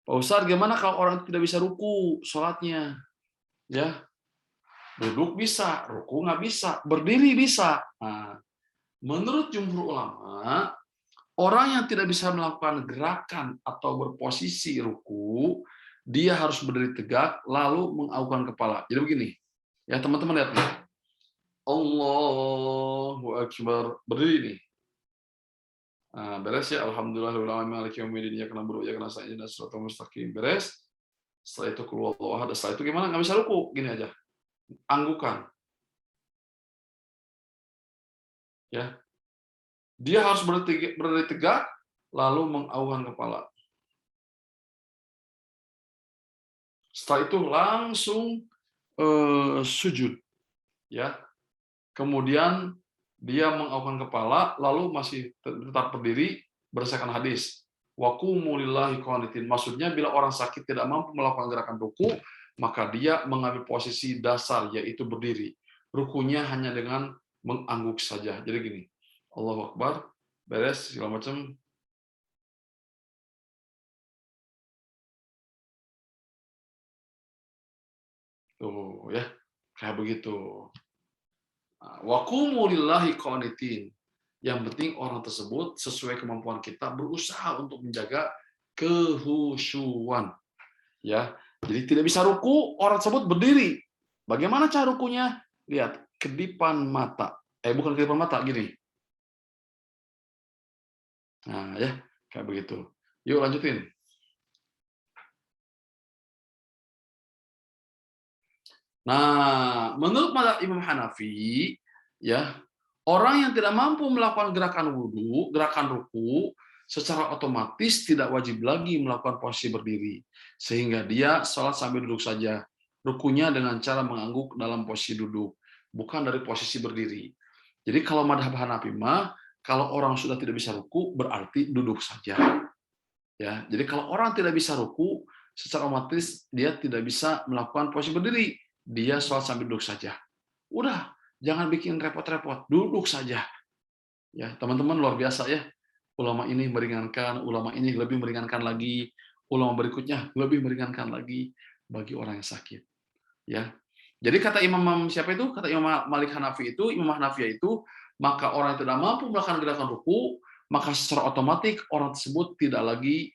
Pak Ustadz, gimana kalau orang tidak bisa ruku sholatnya? Ya, duduk bisa, ruku nggak bisa, berdiri bisa. Nah, menurut jumhur ulama, orang yang tidak bisa melakukan gerakan atau berposisi ruku, dia harus berdiri tegak lalu mengaugkan kepala. Jadi begini, ya teman-teman lihat nih. Allahu Akbar, berdiri nih. Nah, beres ya, alhamdulillahirabbil maliki yaumiddin iyyaka na'budu wa iyyaka nasta'in ihdinas siratal mustaqim. Beres. Setelah itu qul huwallahu ahad. Setelah itu gimana? Nggak bisa ruku, gini aja. Anggukan. Ya. Dia harus berdiri tegak lalu mengaugkan kepala. Setelah itu langsung sujud. Ya. Kemudian dia mengaugkan kepala lalu masih tetap berdiri berdasarkan hadis. Wa qumu lillahi qanitin. Maksudnya bila orang sakit tidak mampu melakukan gerakan ruku, maka dia mengambil posisi dasar yaitu berdiri. Rukunya hanya dengan mengangguk saja. Jadi gini. Allahu Akbar, beres segala macam. Tuh ya, kayak begitu. Wa qumu lillahi qanitin. Yang penting orang tersebut sesuai kemampuan kita berusaha untuk menjaga kehusyuan. Ya, jadi tidak bisa ruku, orang tersebut berdiri. Bagaimana cara rukunya? Lihat, kedipan mata. Bukan kedipan mata, gini. Nah, ya, kayak begitu. Yuk lanjutin. Nah, menurut mazhab Imam Hanafi, ya, orang yang tidak mampu melakukan gerakan wudhu, gerakan ruku, secara otomatis tidak wajib lagi melakukan posisi berdiri, sehingga dia sholat sambil duduk saja. Rukunya dengan cara mengangguk dalam posisi duduk, bukan dari posisi berdiri. Jadi kalau mazhab Hanafi mah, kalau orang sudah tidak bisa ruku, berarti duduk saja. Ya, jadi kalau orang tidak bisa ruku, secara otomatis dia tidak bisa melakukan posisi berdiri. Dia sholat sambil duduk saja. Udah, jangan bikin repot-repot, duduk saja. Ya, teman-teman luar biasa ya. Ulama ini meringankan, ulama ini lebih meringankan lagi, ulama berikutnya lebih meringankan lagi bagi orang yang sakit. Ya. Jadi kata Imam siapa itu? Kata Imam Malik Hanafi itu, Imam Hanafi itu, maka orang yang tidak mampu melakukan gerakan ruku, maka secara otomatis orang tersebut tidak lagi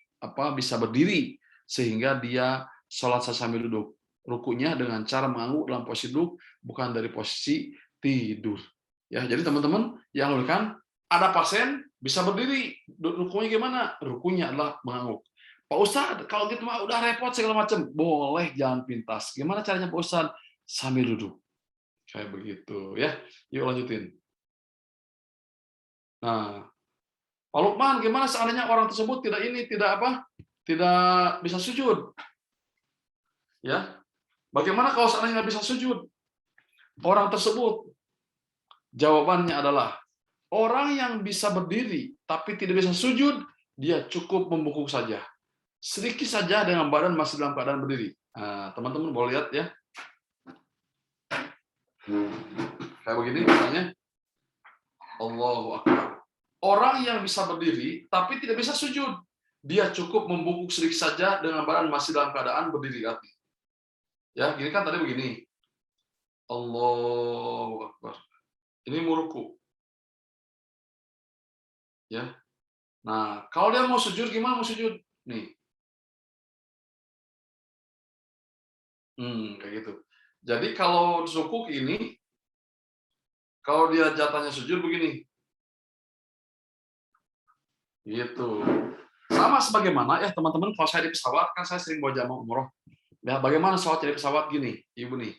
bisa berdiri sehingga dia sholat sambil duduk. Rukunya dengan cara mengangguk dalam posisi duduk, bukan dari posisi tidur. Ya, jadi teman-teman yang kan ada pasien bisa berdiri, rukunya gimana? Rukunya adalah mengangguk. Pak Ustadz, kalau gitu mah udah repot segala macam. Boleh, jangan pintas. Gimana caranya Pak Ustadz? Sambil duduk. Kayak begitu ya. Yuk lanjutin. Nah, Pak Lukman, gimana seandainya orang tersebut tidak bisa sujud? Ya, bagaimana kalau seandainya nggak bisa sujud? Orang tersebut, jawabannya adalah orang yang bisa berdiri tapi tidak bisa sujud, dia cukup membungkuk saja. Sedikit saja dengan badan masih dalam keadaan berdiri. Nah, teman-teman boleh lihat ya. Kayak begini misalnya. Allahu Akbar. Orang yang bisa berdiri tapi tidak bisa sujud, dia cukup membungkuk sedikit saja dengan badan masih dalam keadaan berdiri. Ya, gini kan tadi begini. Allahu Akbar. Ini muruku. Ya. Nah, kalau dia mau sujud gimana mau sujud? Nih. Kayak gitu. Jadi kalau sukuk ini, kalau dia jatahnya sujud begini. Gitu. Sama sebagaimana ya teman-teman, kalau saya di pesawat, kan saya sering bawa jamaah umroh. Ya, bagaimana sholat di pesawat gini, ibu nih.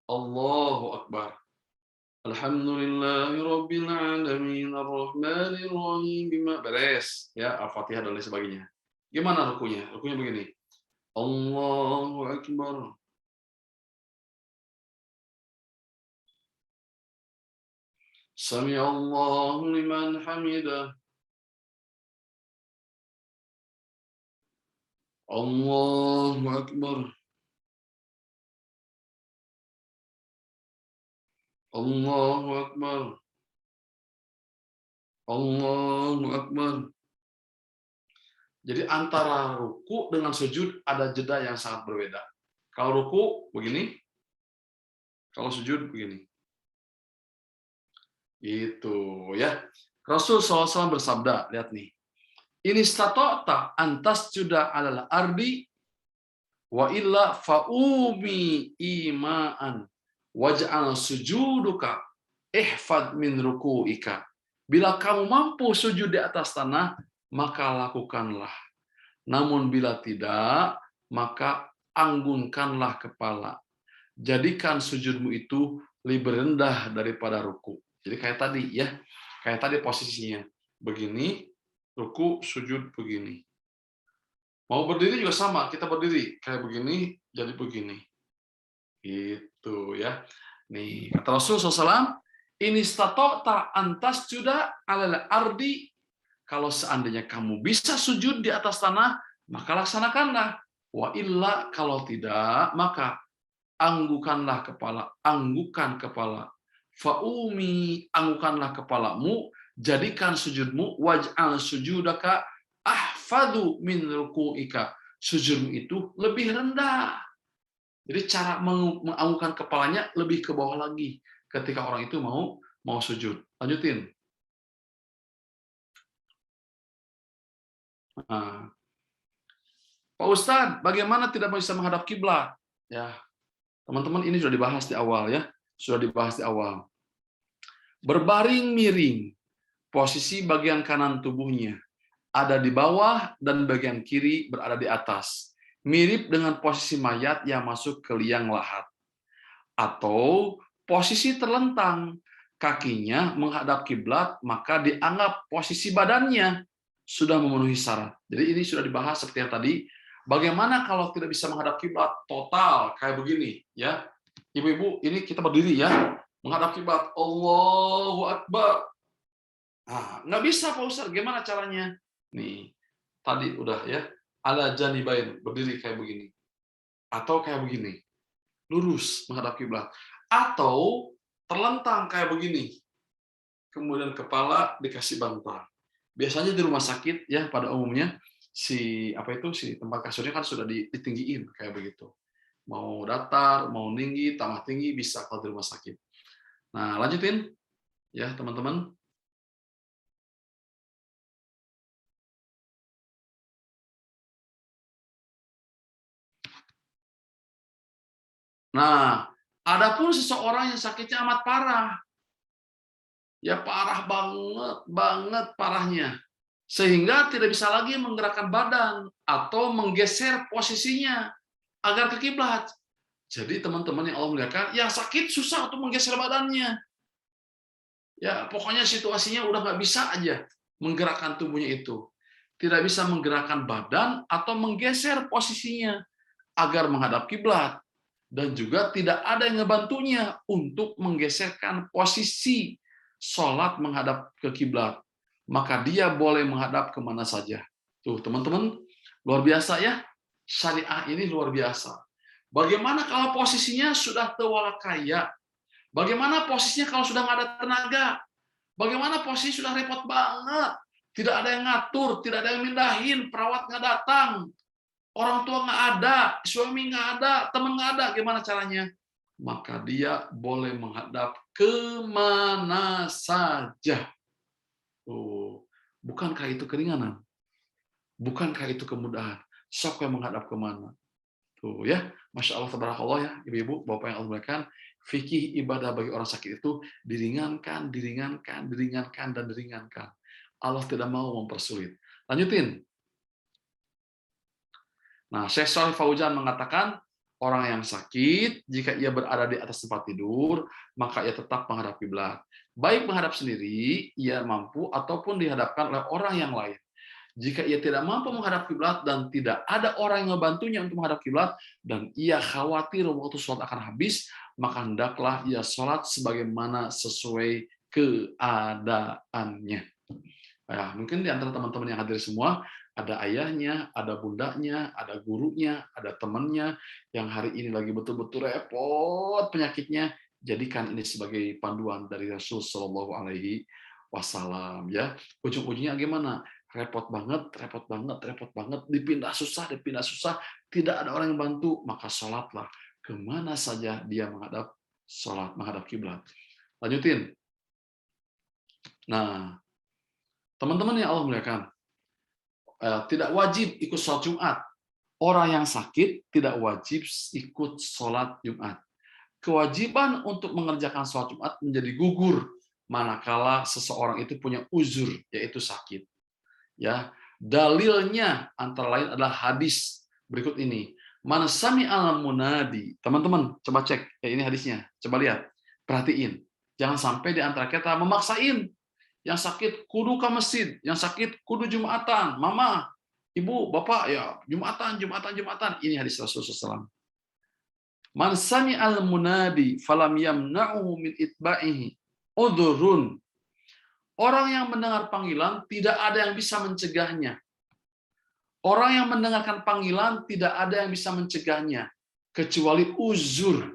Allahu Akbar. Alhamdulillahirabbil alamin arrahmanir rahim bima beres ya, Al-Fatihah dan lain sebagainya. Gimana rukunya? Rukunya begini. Allahu Akbar. Sami'allahu liman hamidah. Allahu Akbar. Allahu Akbar. Allahu Akbar. Jadi antara ruku dengan sujud ada jeda yang sangat berbeda. Kalau ruku begini, kalau sujud begini. Itu ya. Rasul SAW bersabda, lihat nih. Ini statota antas juda adalah ardi wa illa faumi imaan waj'al sujuduka ihfad min ruku'ika. Bila kamu mampu sujud di atas tanah, maka lakukanlah. Namun bila tidak, maka anggunkanlah kepala. Jadikan sujudmu itu lebih rendah daripada ruku. Jadi kayak tadi ya, kayak tadi posisinya. Begini, ruku, sujud begini. Mau berdiri juga sama, kita berdiri kayak begini, jadi begini. Gitu ya. Nih, kata Rasul SAW, ini statota antas juda alal ardi. Kalau seandainya kamu bisa sujud di atas tanah, maka laksanakanlah. Wa illa, kalau tidak, maka anggukanlah kepala, anggukan kepala. Faumi, anggukanlah kepalamu, jadikan sujudmu waj'al sujudaka ahfadu min ruku'ika. Sujudmu itu lebih rendah. Jadi cara menganggukkan kepalanya lebih ke bawah lagi ketika orang itu mau sujud. Lanjutin. Nah, Pak Ustadz, bagaimana tidak bisa menghadap kiblat? Ya, teman-teman, ini sudah dibahas di awal ya, sudah dibahas di awal. Berbaring miring, posisi bagian kanan tubuhnya ada di bawah dan bagian kiri berada di atas, mirip dengan posisi mayat yang masuk ke liang lahat. Atau posisi terlentang, kakinya menghadap kiblat, maka dianggap posisi badannya sudah memenuhi syarat. Jadi ini sudah dibahas seperti yang tadi. Bagaimana kalau tidak bisa menghadap kiblat total kayak begini ya, ibu-ibu, ini kita berdiri ya, menghadap kiblat, Allahu Akbar. Nah, nggak bisa Pak Ustaz, gimana caranya? Nih, tadi udah ya, ala janibain, berdiri kayak begini, atau kayak begini, lurus menghadap kiblat, atau terlentang kayak begini, kemudian kepala dikasih bantal. Biasanya di rumah sakit ya pada umumnya si tempat kasurnya kan sudah ditinggiin kayak begitu. Mau datar, mau tinggi, tambah tinggi bisa kalau di rumah sakit. Nah, lanjutin ya teman-teman. Nah, adapun seseorang yang sakitnya amat parah, ya parah banget parahnya, sehingga tidak bisa lagi menggerakkan badan atau menggeser posisinya agar ke kiblat. Jadi teman-teman yang Allah muliakan, yang sakit susah untuk menggeser badannya. Ya pokoknya situasinya udah nggak bisa aja menggerakkan tubuhnya itu, tidak bisa menggerakkan badan atau menggeser posisinya agar menghadap kiblat. Dan juga tidak ada yang ngebantunya untuk menggeserkan posisi sholat menghadap ke kiblat. Maka dia boleh menghadap kemana saja. Tuh teman-teman, luar biasa ya. Syariah ini luar biasa. Bagaimana kalau posisinya sudah tewala kaya? Bagaimana posisinya kalau sudah nggak ada tenaga? Bagaimana posisi sudah repot banget? Tidak ada yang ngatur, tidak ada yang mindahin, perawat nggak datang. Orang tua nggak ada, suami nggak ada, teman nggak ada, gimana caranya? Maka dia boleh menghadap kemana saja. Oh, bukankah itu keringanan? Bukankah itu kemudahan? Sok yang menghadap kemana? Tuh ya, Masya Allah, tabarakallah ya, ibu-ibu, bapak yang Allah muliakan, fikih ibadah bagi orang sakit itu diringankan, diringankan, diringankan, dan diringankan. Allah tidak mau mempersulit. Lanjutin. Nah, Syekh Shalih Fauzan mengatakan, orang yang sakit, jika ia berada di atas tempat tidur, maka ia tetap menghadap kiblat. Baik menghadap sendiri, ia mampu, ataupun dihadapkan oleh orang yang lain. Jika ia tidak mampu menghadap kiblat dan tidak ada orang yang membantunya untuk menghadap kiblat dan ia khawatir waktu sholat akan habis, maka hendaklah ia sholat sebagaimana sesuai keadaannya. Ya, mungkin di antara teman-teman yang hadir semua ada ayahnya, ada bundanya, ada gurunya, ada temannya yang hari ini lagi betul-betul repot penyakitnya. Jadikan ini sebagai panduan dari Rasul Shallallahu Alaihi Wasallam. Ya, ujung-ujungnya gimana? Repot banget, repot banget, repot banget, dipindah susah, tidak ada orang yang bantu, maka sholatlah kemana saja dia menghadap sholat, menghadap kiblat. Lanjutin. Nah, teman-teman yang Allah muliakan, tidak wajib ikut sholat Jumat. Orang yang sakit tidak wajib ikut sholat Jumat. Kewajiban untuk mengerjakan sholat Jumat menjadi gugur manakala seseorang itu punya uzur, yaitu sakit. Ya, dalilnya antara lain adalah hadis berikut ini. Man sami'al munadi. Teman-teman, coba cek. Ya, ini hadisnya. Coba lihat. Perhatiin. Jangan sampai di antara kita memaksain. Yang sakit kudu ke masjid, yang sakit kudu Jumatan. Mama, ibu, bapak, ya Jumatan. Ini hadis Rasulullah SAW. Man sami'al munadi falam yamna'uhu min itba'ihi udhrun. Orang yang mendengar panggilan tidak ada yang bisa mencegahnya. Orang yang mendengarkan panggilan tidak ada yang bisa mencegahnya kecuali uzur.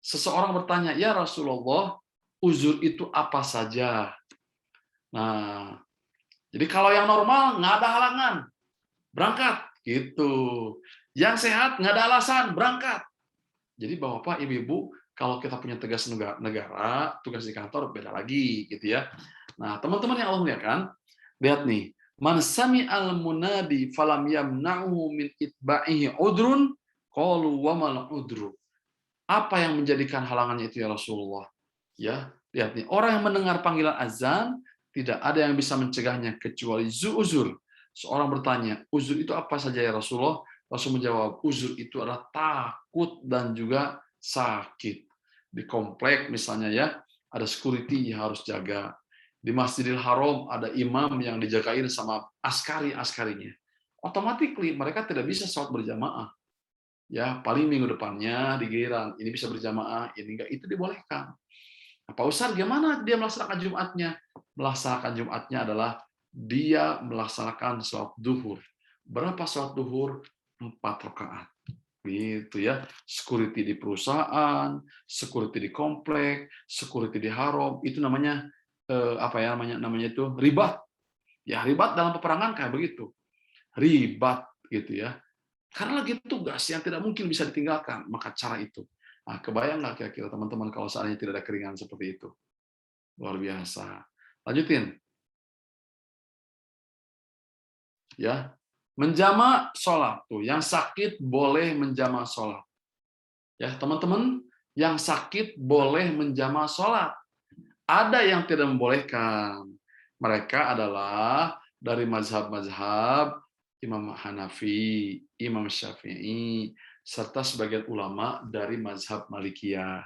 Seseorang bertanya, "Ya Rasulullah, uzur itu apa saja?" Nah, jadi kalau yang normal nggak ada halangan, berangkat gitu. Yang sehat nggak ada alasan, berangkat. Jadi Bapak, Ibu-ibu, kalau kita punya tugas negara, tugas di kantor beda lagi gitu ya. Nah, teman-teman yang Allah muliakan, lihat nih, man sami'al munadi falam yamna'uhu min itba'ihi udrun qalu wa mal udru. Apa yang menjadikan halangannya itu ya Rasulullah? Ya, lihat nih, orang yang mendengar panggilan azan tidak ada yang bisa mencegahnya kecuali uzur. Seorang bertanya, uzur itu apa saja ya Rasulullah? Rasul menjawab, uzur itu adalah takut dan juga sakit. Di komplek misalnya ya, ada security yang harus jaga. Di Masjidil Haram ada imam yang dijagain sama askari-askarinya. Otomatis mereka tidak bisa sholat berjamaah. Ya, paling minggu depannya digiliran, ini bisa berjamaah, ini enggak, itu dibolehkan. Nah, Pak Ustadz, gimana dia melaksanakan Jumatnya? Melaksanakan Jumatnya adalah dia melaksanakan sholat duhur. Berapa sholat duhur? 4 rakaat. Gitu ya. Security di perusahaan, security di komplek, security di haram, itu namanya namanya itu ribat. Ya, ribat dalam peperangan kayak begitu. Ribat gitu ya. Karena lagi tugas yang tidak mungkin bisa ditinggalkan, maka cara itu. Nah, kebayang nggak kira-kira teman-teman kalau seandainya tidak ada keringan seperti itu? Luar biasa. Lanjutin. Ya, menjama sholat tuh. Yang sakit boleh menjama sholat. Ya, teman-teman, yang sakit boleh menjama sholat. Ada yang tidak membolehkan. Mereka adalah dari mazhab-mazhab Imam Hanafi, Imam Syafi'i, serta sebagian ulama dari mazhab Malikiyah.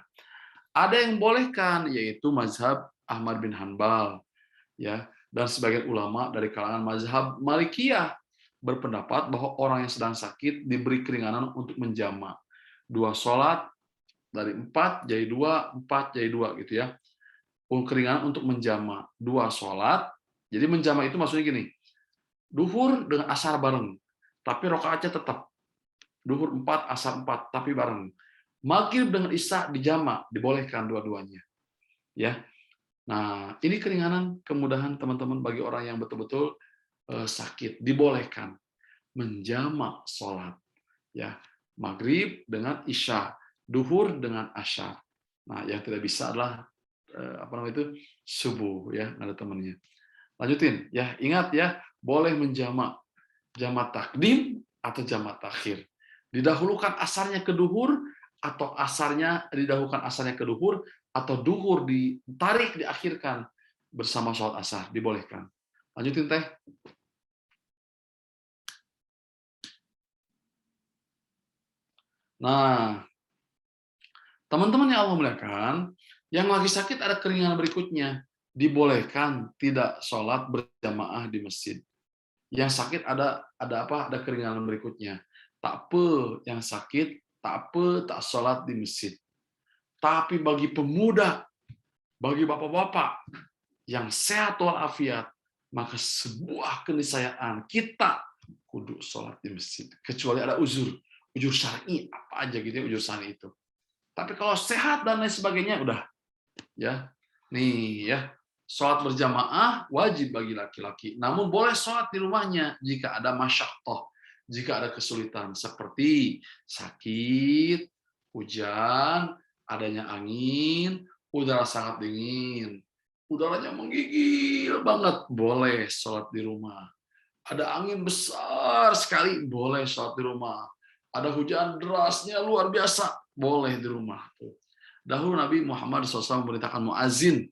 Ada yang bolehkan, yaitu mazhab Ahmad bin Hanbal, ya, dan sebagian ulama dari kalangan mazhab Malikiyah berpendapat bahwa orang yang sedang sakit diberi keringanan untuk menjama 2 sholat dari 4 jadi 2, 4 jadi 2 gitu ya. Keringanan untuk menjama 2 sholat. Jadi menjama itu maksudnya gini, duhur dengan asar bareng, tapi rakaatnya tetap duhur 4, asar 4, tapi bareng. Maghrib dengan isya dijama, dibolehkan dua-duanya. Ya. Nah, ini keringanan, kemudahan teman-teman bagi orang yang betul-betul sakit, dibolehkan menjama sholat. Ya, maghrib dengan isya, duhur dengan asyar. Nah, yang tidak bisa adalah subuh ya, nggak ada temannya. Lanjutin ya, ingat ya, boleh menjama, jama takdim atau jama takhir. Didahulukan asarnya ke duhur, atau asarnya didahulukan asarnya ke duhur, atau duhur ditarik, diakhirkan bersama sholat asar, dibolehkan. Lanjutin Teh. Nah, teman-teman yang Allah muliakan, yang lagi sakit ada keringanan berikutnya. Dibolehkan tidak sholat berjamaah di masjid. Yang sakit ada apa? Ada keringanan berikutnya. Tak apa yang sakit, tak apa tak sholat di masjid. Tapi bagi pemuda, bagi bapak-bapak yang sehat walafiat, maka sebuah keniscayaan kita kudu sholat di masjid. Kecuali ada uzur syar'i apa aja gitu ya, uzur syar'i itu. Tapi kalau sehat dan lain sebagainya udah ya. Nih ya, sholat berjamaah wajib bagi laki-laki. Namun boleh sholat di rumahnya jika ada masyaqqah, jika ada kesulitan seperti sakit, hujan, adanya angin, udara sangat dingin, udaranya menggigil banget, boleh sholat di rumah. Ada angin besar sekali, boleh sholat di rumah. Ada hujan derasnya luar biasa, boleh di rumah. Dahulu Nabi Muhammad SAW memberitakan muazin,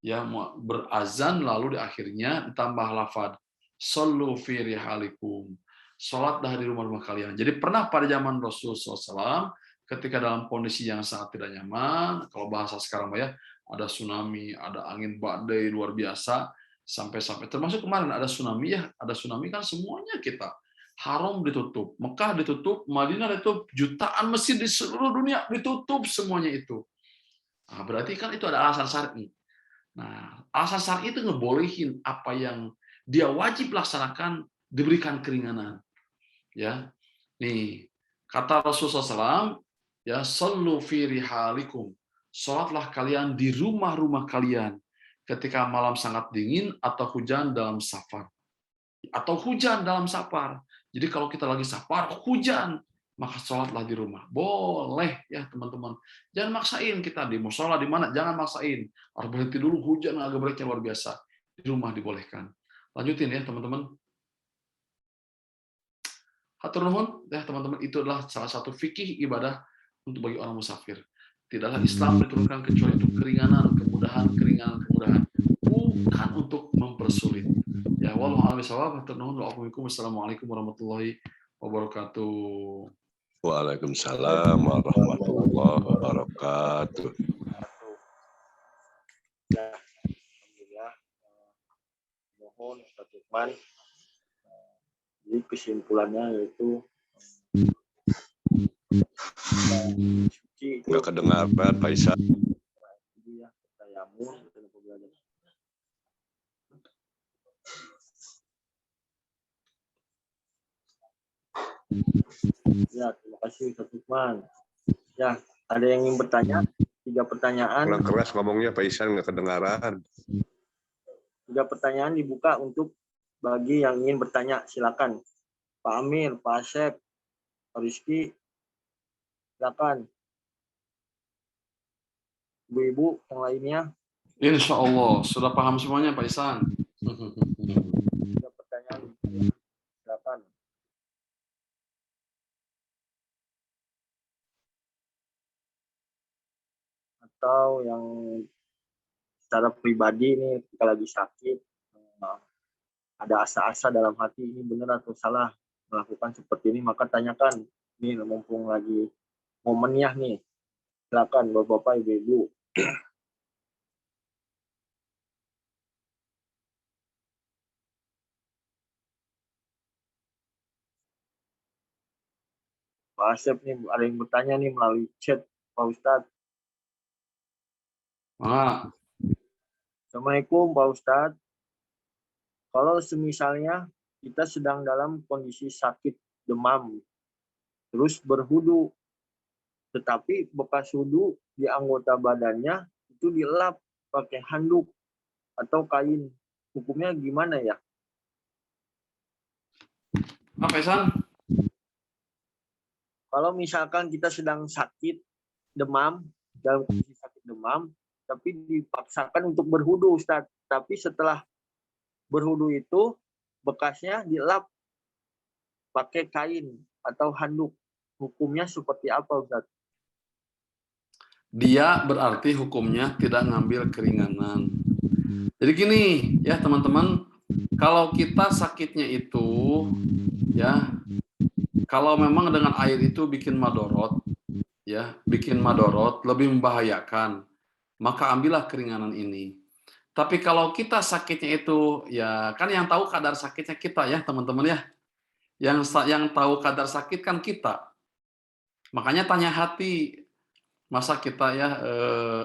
ya berazan lalu di akhirnya ditambah lafaz sallu fi rihalikum, sholat dari rumah-rumah kalian. Jadi pernah pada zaman Rasul SAW ketika dalam kondisi yang sangat tidak nyaman, kalau bahasa sekarang ya, ada tsunami, ada angin badai luar biasa, sampai termasuk kemarin ada tsunami ya, ada tsunami kan semuanya kita Haram ditutup, Mekah ditutup, Madinah ditutup, jutaan masjid di seluruh dunia ditutup semuanya itu. Nah, berarti kan itu ada alasan syar'i. Nah, alasan syar'i itu ngebolehin apa yang dia wajib laksanakan diberikan keringanan. Ya, nih kata Rasulullah SAW, ya sallu fi rihalikum, sholatlah kalian di rumah-rumah kalian ketika malam sangat dingin atau hujan dalam safar. Jadi kalau kita lagi safar, hujan, maka sholatlah di rumah. Boleh ya teman-teman. Jangan maksain kita di musola di mana, jangan maksain. Harus berhenti dulu, hujan agak bereknya luar biasa. Di rumah dibolehkan. Lanjutin ya teman-teman. Hatur nuhun ya teman-teman, itu adalah salah satu fikih ibadah untuk bagi orang musafir. Tidaklah Islam diturunkan kecuali untuk keringanan, kemudahan, bukan untuk mempersulit. Ya, wallahu a'lam bishawab. Wassalamualaikum warahmatullahi wabarakatuh. Waalaikumsalam warahmatullahi wabarakatuh. Ya, alhamdulillah. Mohon Ustaz Lukman. Jadi kesimpulannya yaitu suci Nggak kedengaran Pak Isa. ya, tayammum ya, terima kasih Ustaz Lukman. Ya, ada yang ingin bertanya? 3 pertanyaan. Kurang keras ngomongnya Pak Isa, nggak kedengaran. 3 pertanyaan dibuka untuk bagi yang ingin bertanya, silakan. Pak Amir, Pak Asep, Pak Rizky, silakan. Ibu-ibu yang lainnya. Insya Allah sudah paham semuanya Pak Isan. 3 pertanyaan, silakan. Atau yang secara pribadi ini ketika lagi sakit, ada asa-asa dalam hati, ini benar atau salah melakukan seperti ini, maka tanyakan. Ini mumpung lagi momennya nih, silakan bapak-bapak, ibu-ibu. Pak Asep nih, ada yang bertanya nih melalui chat, Pak Ustadz. Assalamualaikum Pak Ustadz. Kalau semisalnya kita sedang dalam kondisi sakit demam, terus berwudu, tetapi bekas wudu di anggota badannya itu dilap pakai handuk atau kain, hukumnya gimana ya? Apa Isan? Kalau misalkan kita sedang sakit demam, dalam kondisi sakit demam, tapi dipaksakan untuk berwudu Ustadz, tapi setelah berwudu itu bekasnya dilap pakai kain atau handuk. hukumnya seperti apa, Ustaz? Dia berarti hukumnya tidak ngambil keringanan. Jadi gini ya teman-teman, kalau kita sakitnya itu ya, kalau memang dengan air itu bikin madorot, ya, bikin madorot, lebih membahayakan, maka ambillah keringanan ini. Tapi kalau kita sakitnya itu, ya kan yang tahu kadar sakitnya kita ya teman-teman ya, yang tahu kadar sakit kan kita. Makanya tanya hati, masa kita ya,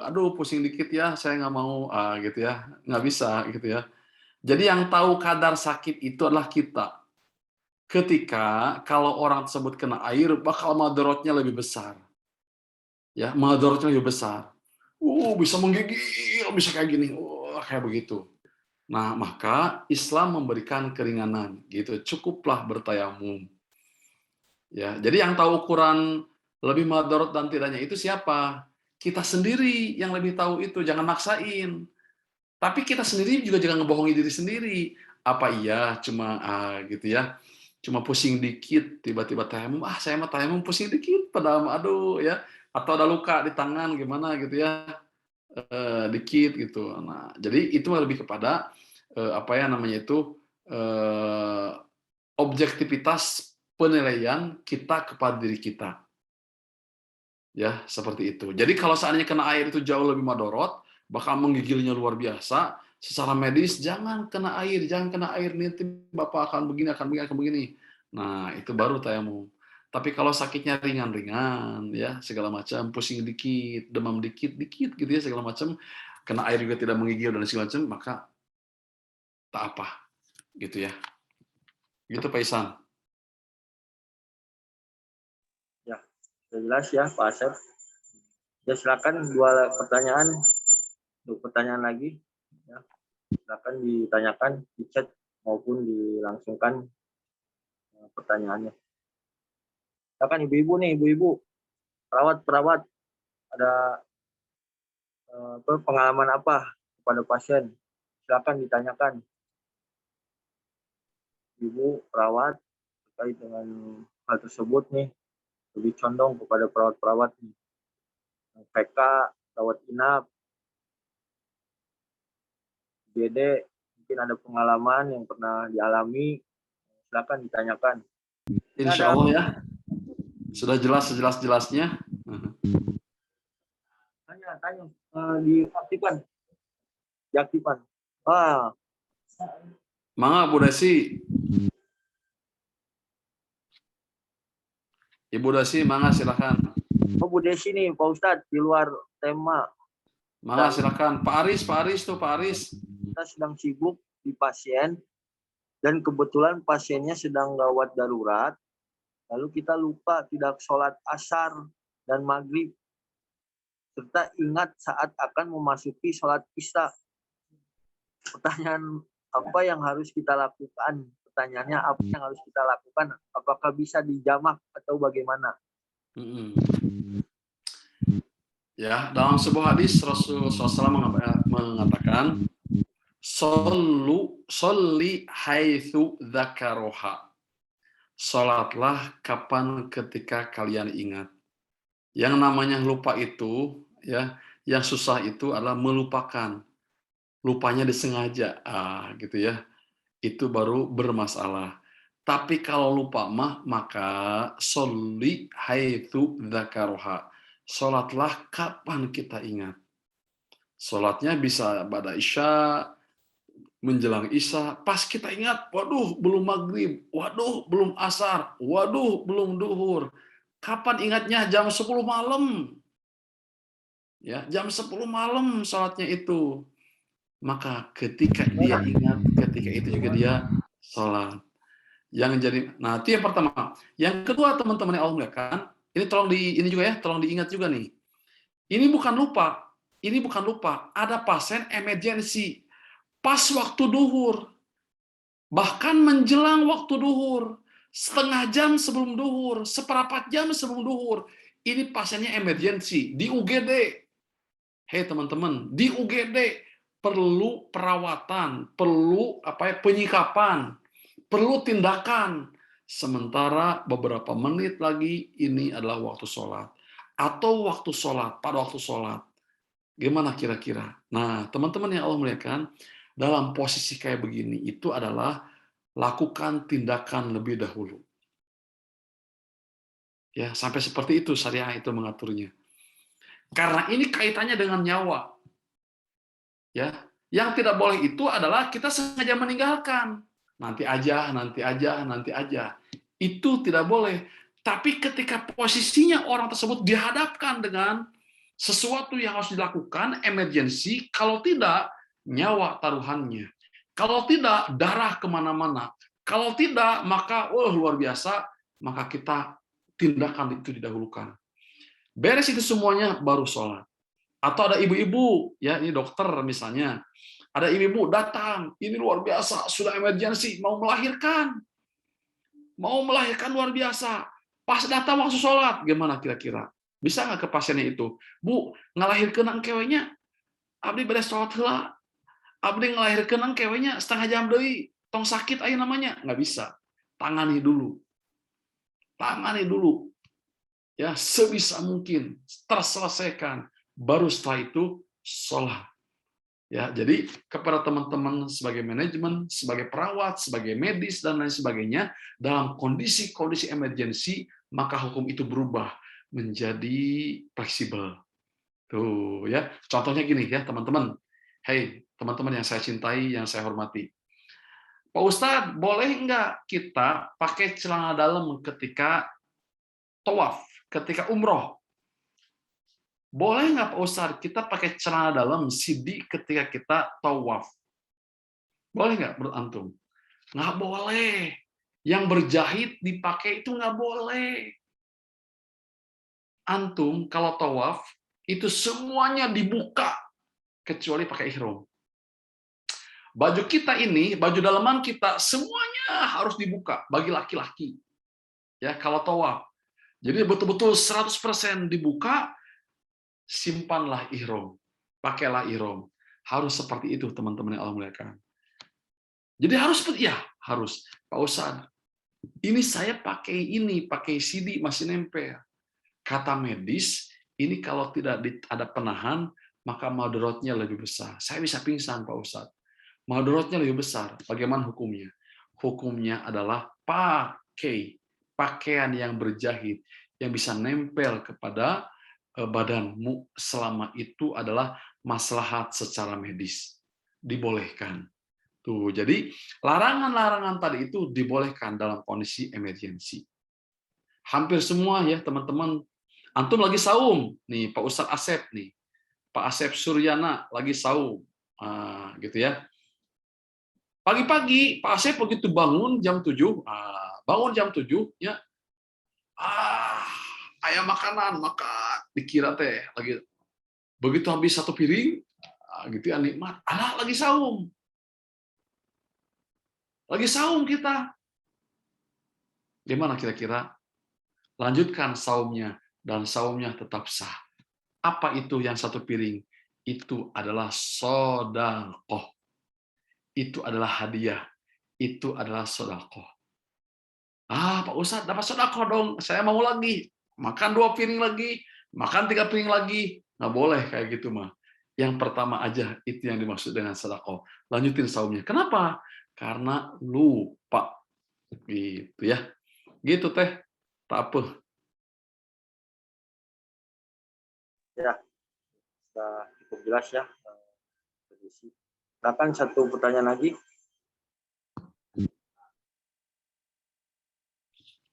aduh pusing dikit ya, saya nggak mau, gitu ya, nggak bisa gitu ya. Jadi yang tahu kadar sakit itu adalah kita. Ketika kalau orang tersebut kena air, bakal madorotnya lebih besar. Ya, madorotnya lebih besar. Bisa menggigil, bisa kayak gini, kayak begitu. Nah, maka Islam memberikan keringanan, gitu. Cukuplah bertayamum. Ya, jadi yang tahu ukuran lebih madorot dan tidaknya itu siapa? Kita sendiri yang lebih tahu itu, jangan maksain. Tapi kita sendiri juga jangan ngebohongi diri sendiri. Apa iya cuma gitu ya, cuma pusing dikit tiba-tiba tayamum, saya mah tayamum pusing dikit padahal aduh ya, atau ada luka di tangan gimana gitu ya, dikit gitu. Nah, jadi itu lebih kepada apa ya namanya itu, objektivitas penilaian kita kepada diri kita. Ya, seperti itu. Jadi kalau seandainya kena air itu jauh lebih madorot, bakal menggigilnya luar biasa, secara medis jangan kena air, nanti Bapak akan begini, akan begini. Nah, itu baru tayamum. Tapi kalau sakitnya ringan-ringan, ya segala macam, pusing dikit, demam dikit gitu ya segala macam, kena air juga tidak menggigil dan segala macam, maka tak apa, gitu ya. Gitu Pak Isan. Ya, sudah jelas ya Pak Asep. Ya silakan 2 pertanyaan, untuk pertanyaan lagi. Ya, silakan ditanyakan di chat maupun dilangsungkan pertanyaannya. Silakan ibu-ibu nih, ibu-ibu, perawat-perawat, ada pengalaman apa kepada pasien? Silakan ditanyakan. Ibu perawat terkait dengan hal tersebut nih, lebih condong kepada perawat-perawat nih. PK, rawat inap, GD, mungkin ada pengalaman yang pernah dialami, silakan ditanyakan. Insya Allah ya, sudah jelas sejelas-jelasnya. Tanya, diaktifkan. Mangga Bu Desi. Ibu Desi, mangga silakan. Oh Bu Desi nih, Pak Ustadz, di luar tema. Mangga silakan. Pak Aris tuh, Pak Aris. Kita sedang sibuk di pasien, dan kebetulan pasiennya sedang gawat darurat, lalu kita lupa tidak sholat asar dan maghrib, serta ingat saat akan memasuki sholat isya. Pertanyaan, apa yang harus kita lakukan? Pertanyaannya, apa yang harus kita lakukan? Apakah bisa dijamak atau bagaimana? Ya, dalam sebuah hadis Rasulullah SAW mengatakan, Sholli haitsu dzakaroha. Sholatlah kapan ketika kalian ingat. Yang namanya lupa itu, ya, yang susah itu adalah melupakan. Lupanya disengaja, gitu ya. Itu baru bermasalah. Tapi kalau lupa maka sholli haitsu dzakaroha. Sholatlah kapan kita ingat. Sholatnya bisa pada isya, menjelang isya, pas kita ingat, waduh belum maghrib, waduh belum asar, waduh belum duhur. Kapan ingatnya? Jam 10 malam. Ya, jam 10 malam sholatnya itu. Maka ketika dia ingat, ketika itu juga dia sholat. Nah itu yang pertama. Yang kedua teman-teman yang Allah muliakan, ini juga ya, tolong diingat juga nih. Ini bukan lupa, ada pasien emergency pas waktu duhur, bahkan menjelang waktu duhur, setengah jam sebelum duhur, seperempat jam sebelum duhur, ini pasiennya emergency di UGD. Hei teman-teman, di UGD perlu perawatan, perlu penyikapan, perlu tindakan sementara beberapa menit lagi ini adalah waktu sholat. Atau waktu sholat, pada waktu sholat. Gimana kira-kira? Nah, teman-teman yang Allah muliakan, dalam posisi kayak begini itu adalah lakukan tindakan lebih dahulu. Ya, sampai seperti itu syariah itu mengaturnya. Karena ini kaitannya dengan nyawa. Ya, yang tidak boleh itu adalah kita sengaja meninggalkan. Nanti aja, nanti aja, nanti aja. Itu tidak boleh. Tapi ketika posisinya orang tersebut dihadapkan dengan sesuatu yang harus dilakukan, emergency, kalau tidak, nyawa taruhannya. Kalau tidak, darah kemana-mana. Kalau tidak, maka luar biasa, maka kita tindakan itu didahulukan. Beres itu semuanya, baru sholat. Atau ada ibu-ibu, ya ini dokter misalnya, ada ibu-ibu datang, ini luar biasa, sudah emergency, mau melahirkan luar biasa. Pas datang waktu sholat, gimana kira-kira? Bisa nggak ke pasiennya itu? Bu, ngelahirkan kewenya, abdi beres sholat heula. Abdi ngelahirkan kewenya setengah jam deui, tong sakit aja namanya. Nggak bisa. Tangani dulu. Ya, sebisa mungkin terselesaikan. Baru setelah itu sholat. Ya, jadi kepada teman-teman sebagai manajemen, sebagai perawat, sebagai medis dan lain sebagainya, dalam kondisi-kondisi emergensi, maka hukum itu berubah menjadi fleksibel. Tuh ya, contohnya gini ya teman-teman. Hey, teman-teman yang saya cintai, yang saya hormati. Pak Ustadz, boleh nggak kita pakai celana dalam ketika tawaf, ketika umroh? Boleh nggak Pak Ustadz kita pakai celana dalam sidi ketika kita tawaf? Boleh nggak menurut antum? Nggak boleh. Yang berjahit dipakai itu nggak boleh. Antum kalau tawaf itu semuanya dibuka kecuali pakai ihram. Baju kita ini, baju dalaman kita semuanya harus dibuka bagi laki-laki. Ya, kalau tawaf. Jadi betul-betul 100% dibuka, simpanlah ihram. Pakailah ihram. Harus seperti itu teman-teman yang Allah muliakan. Jadi harus Pak Ustadz. Ini saya pakai CD masih nempel. Kata medis, ini kalau tidak ada penahan, maka madorotnya lebih besar. Saya bisa pingsan Pak Ustadz. Madorotnya lebih besar. Bagaimana hukumnya? Hukumnya adalah pakaian yang berjahit yang bisa nempel kepada badanmu selama itu adalah maslahat secara medis. Dibolehkan. Tuh, jadi larangan-larangan tadi itu dibolehkan dalam kondisi emergensi. Hampir semua ya teman-teman. Antum lagi saum nih, Pak Ustadz Asep nih, Pak Asep Suryana lagi saum, gitu ya. Pagi-pagi Pak Asep begitu bangun jam 7, ya, ayam makanan, maka dikira teh lagi begitu habis satu piring, gitu ya nikmat, lagi saum. Lagi saum kita. Gimana kira-kira? Lanjutkan saumnya, dan saumnya tetap sah. Apa itu yang satu piring? Itu adalah sedekah. Itu adalah hadiah. Itu adalah sedekah. Pak Ustadz dapat sedekah dong. Saya mau lagi. Makan 2 piring lagi. Makan 3 piring lagi. Nggak boleh kayak gitu mah. Yang pertama aja itu yang dimaksud dengan sedekah. Lanjutin saumnya. Kenapa? Karena lupa. Gitu ya. Gitu teh. Tak apa. Ya, sudah cukup jelas ya. Silakan satu pertanyaan lagi.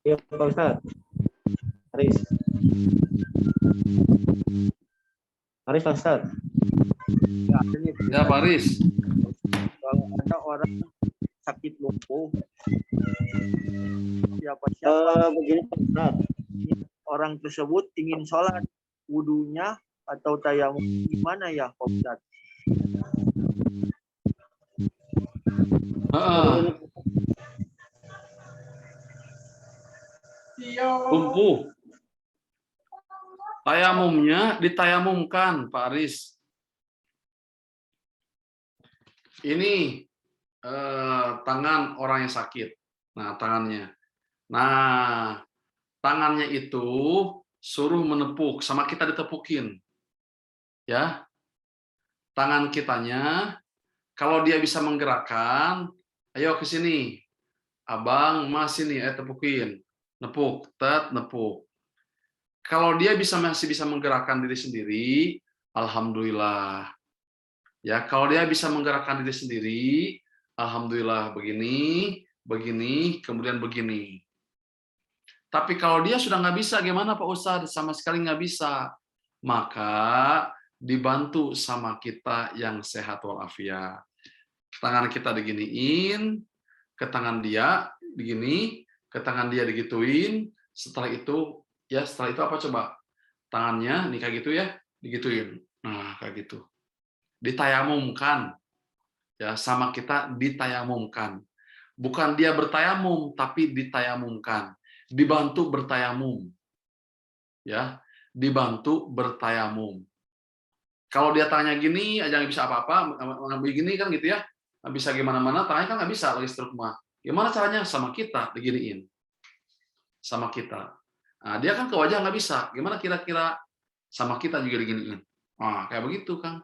Ya, Pak Ustadz. Haris, Pak Ustadz. Ya, Pak Aris. Kalau ada orang sakit lumpuh, siapa Begini Pak Ustadz. orang tersebut ingin sholat, wudunya atau tayamum gimana ya Pak Ustadz? Lumpuh. Tayamumnya ditayamumkan, Pak Aris. Ini tangan orang yang sakit. Nah, tangannya. Nah, tangannya itu suruh menepuk, sama kita ditepukin. Ya, tangan kitanya, kalau dia bisa menggerakkan, ayo ke sini. Abang, mas sini, tepukin. Nepuk, nepuk. Kalau dia masih bisa menggerakkan diri sendiri, alhamdulillah. Ya, kalau dia bisa menggerakkan diri sendiri, alhamdulillah begini, begini, kemudian begini. Tapi kalau dia sudah nggak bisa, gimana Pak Ustadz? Sama sekali nggak bisa. Maka dibantu sama kita yang sehat walafiat. Tangan kita diginiin, ke tangan dia begini, ke tangan dia digituin. Setelah itu apa coba? Tangannya nih kayak gitu ya, digituin. Nah, kayak gitu. Ditayamumkan. Ya, sama kita ditayamumkan. Bukan dia bertayamum, tapi ditayamumkan. Dibantu bertayamum. Ya, dibantu bertayamum. Kalau dia tangannya gini aja nggak bisa apa-apa, begini kan gitu ya, nggak bisa gimana-mana, tangannya kan nggak bisa lagi stroke mah. Gimana caranya? Sama kita diginiin, sama kita. Nah, dia kan ke wajah nggak bisa, gimana kira-kira sama kita juga diginiin? Nah, kayak begitu kan?